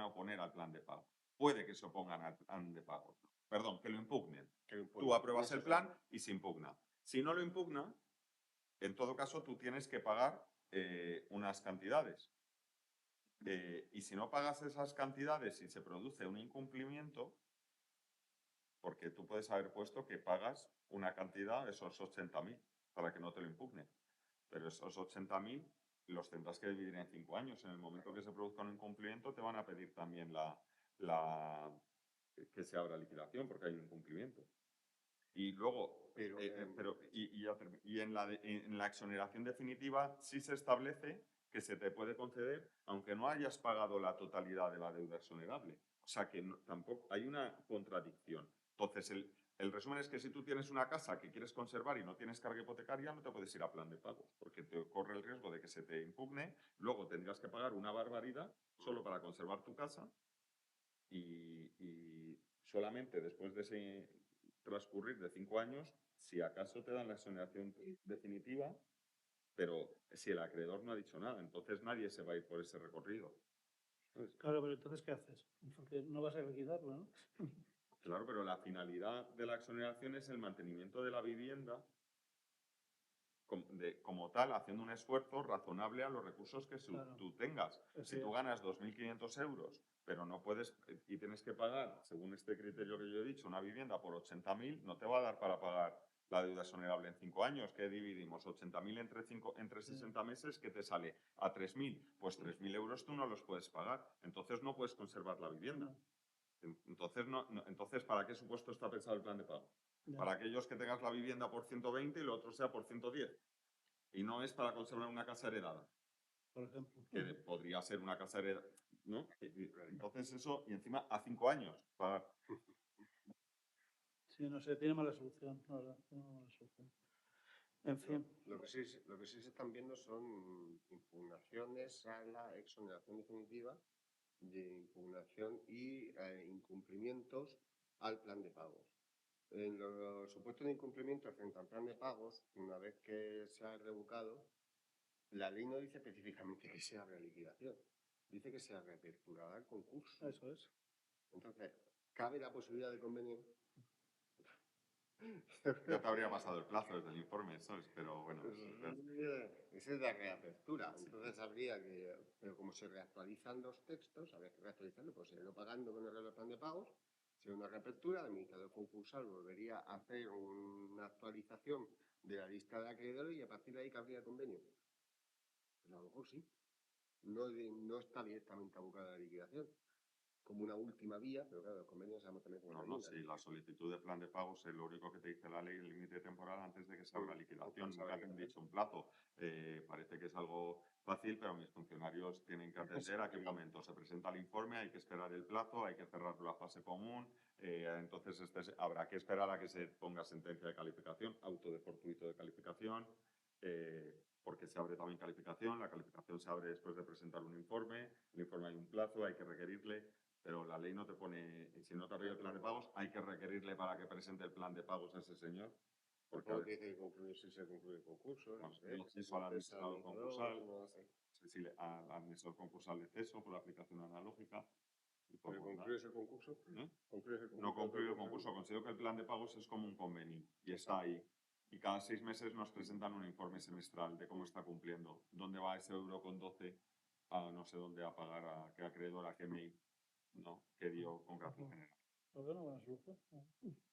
oponer al plan de pago. Puede que se opongan al plan de pago. Perdón, que lo impugnen. Tú apruebas el plan y se impugna. Si no lo impugna, en todo caso tú tienes que pagar unas cantidades. Y si no pagas esas cantidades y se produce un incumplimiento, porque tú puedes haber puesto que pagas una cantidad, esos 80.000, para que no te lo impugnen. Pero esos 80.000 los tendrás que dividir en 5 años. En el momento que se produzca un incumplimiento, te van a pedir también que se abra liquidación, porque hay un incumplimiento. Y luego, y en la exoneración definitiva sí se establece que se te puede conceder aunque no hayas pagado la totalidad de la deuda exonerable. O sea que tampoco hay una contradicción. Entonces, el resumen es que si tú tienes una casa que quieres conservar y no tienes carga hipotecaria, no te puedes ir a plan de pagos, porque te corre el riesgo de que se te impugne, luego tendrás que pagar una barbaridad solo para conservar tu casa y solamente después de ese transcurrir de 5 años, si acaso te dan la exoneración definitiva, pero si el acreedor no ha dicho nada, entonces nadie se va a ir por ese recorrido. ¿Sabes? Claro, pero entonces, ¿qué haces? Porque no vas a liquidarlo, ¿no? Claro, pero la finalidad de la exoneración es el mantenimiento de la vivienda como tal, haciendo un esfuerzo razonable a los recursos que Claro. tú tengas. Si tú ganas 2.500 euros, pero no puedes y tienes que pagar, según este criterio que yo he dicho, una vivienda por 80.000, no te va a dar para pagar la deuda exonerable en 5 años. ¿Qué dividimos? 80.000 entre 60 meses, ¿qué te sale? A 3.000. Pues 3.000 euros tú no los puedes pagar. Entonces no puedes conservar la vivienda. Entonces, ¿para qué supuesto está pensado el plan de pago? Ya. Para aquellos que tengas la vivienda por 120 y lo otro sea por 110. Y no es para conservar una casa heredada. Por ejemplo. Que podría ser una casa heredada, ¿no? Entonces eso, y encima a 5 años. Sí, no sé, tiene mala solución, la verdad, tiene mala solución. En fin. Lo que sí se están viendo son impugnaciones a la exoneración definitiva, de impugnación y incumplimientos al plan de pagos. En los supuestos de incumplimiento frente al plan de pagos, una vez que se ha revocado, la ley no dice específicamente que se abra liquidación, dice que se reaperturará el concurso. Eso es. Entonces, ¿cabe la posibilidad de convenio? Ya te habría pasado el plazo desde el informe, ¿sabes? Pero bueno. Esa es la reapertura. Entonces habría que, pero como se reactualizan los textos, habría que reactualizarlo, pues seguirlo pagando con el plan de pagos. Sería una reapertura, el administrador concursal volvería a hacer una actualización de la lista de acreedores y a partir de ahí cabría convenio. Pues a lo mejor sí. No está directamente abocada a la liquidación, como una última vía, pero claro, los convenios sabemos también cómo No, sí, la solicitud de plan de pagos es lo único que te dice la ley, el límite temporal antes de que se abra liquidación. Nunca te han dicho un plazo. Parece que es algo fácil, pero mis funcionarios tienen que atender a qué momento se presenta el informe, hay que esperar el plazo, hay que cerrar la fase común, entonces habrá que esperar a que se ponga sentencia de calificación, auto de fortuito de calificación, porque se abre también calificación, la calificación se abre después de presentar un informe, el informe hay un plazo, hay que requerirle. Pero la ley no te pone, si no te abre el plan de pagos, hay que requerirle para que presente el plan de pagos a ese señor. Porque tiene que concluir si se concluye el concurso. No sé si al administrador concursal, no sé si al administrador concursal de ceso por la aplicación analógica. Y por ¿Pero contar. concluyes el concurso? ¿Eh? ¿Concluyes el No concluyo el concurso? concurso, considero que el plan de pagos es como un convenio y está ahí. Y cada 6 meses nos presentan un informe semestral de cómo está cumpliendo, dónde va ese euro con 12 a no sé dónde a pagar, a qué acreedor, a qué mail, ¿no? Que dio con carácter general. Pues una buena solución.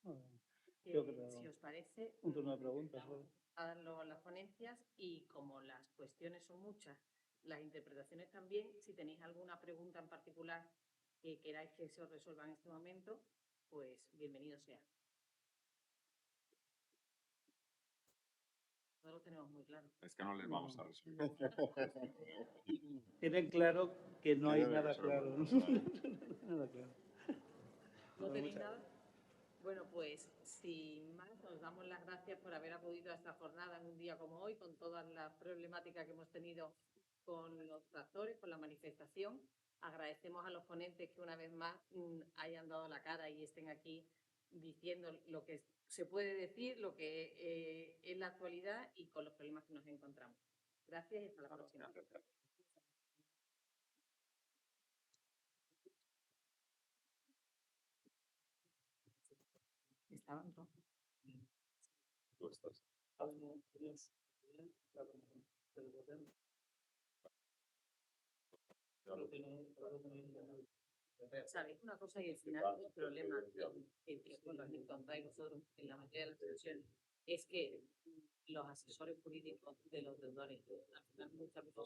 Muy bien. Que, Yo creo- si os parece, Un turno de preguntas. ¿vale? a darlo a las ponencias y como las cuestiones son muchas, las interpretaciones también, si tenéis alguna pregunta en particular que queráis que se os resuelva en este momento, pues bienvenido sea. No lo tenemos muy claro. Es que no les vamos a resolver. Tienen claro que no Que hay no le nada resolvemos. claro. Nada claro. ¿No Pues tenéis muchas- nada? Bueno, pues sin más, os damos las gracias por haber acudido a esta jornada en un día como hoy, con todas las problemáticas que hemos tenido con los tractores, con la manifestación. Agradecemos a los ponentes que una vez más hayan dado la cara y estén aquí diciendo lo que se puede decir, lo que es la actualidad y con los problemas que nos encontramos. Gracias y hasta la próxima. Estaban todos. Tú estás. ¿Sabéis una cosa? Y al final el problema que bueno, os encontráis vosotros en la mayoría de las situaciones es que los asesores jurídicos de los deudores al final muchas veces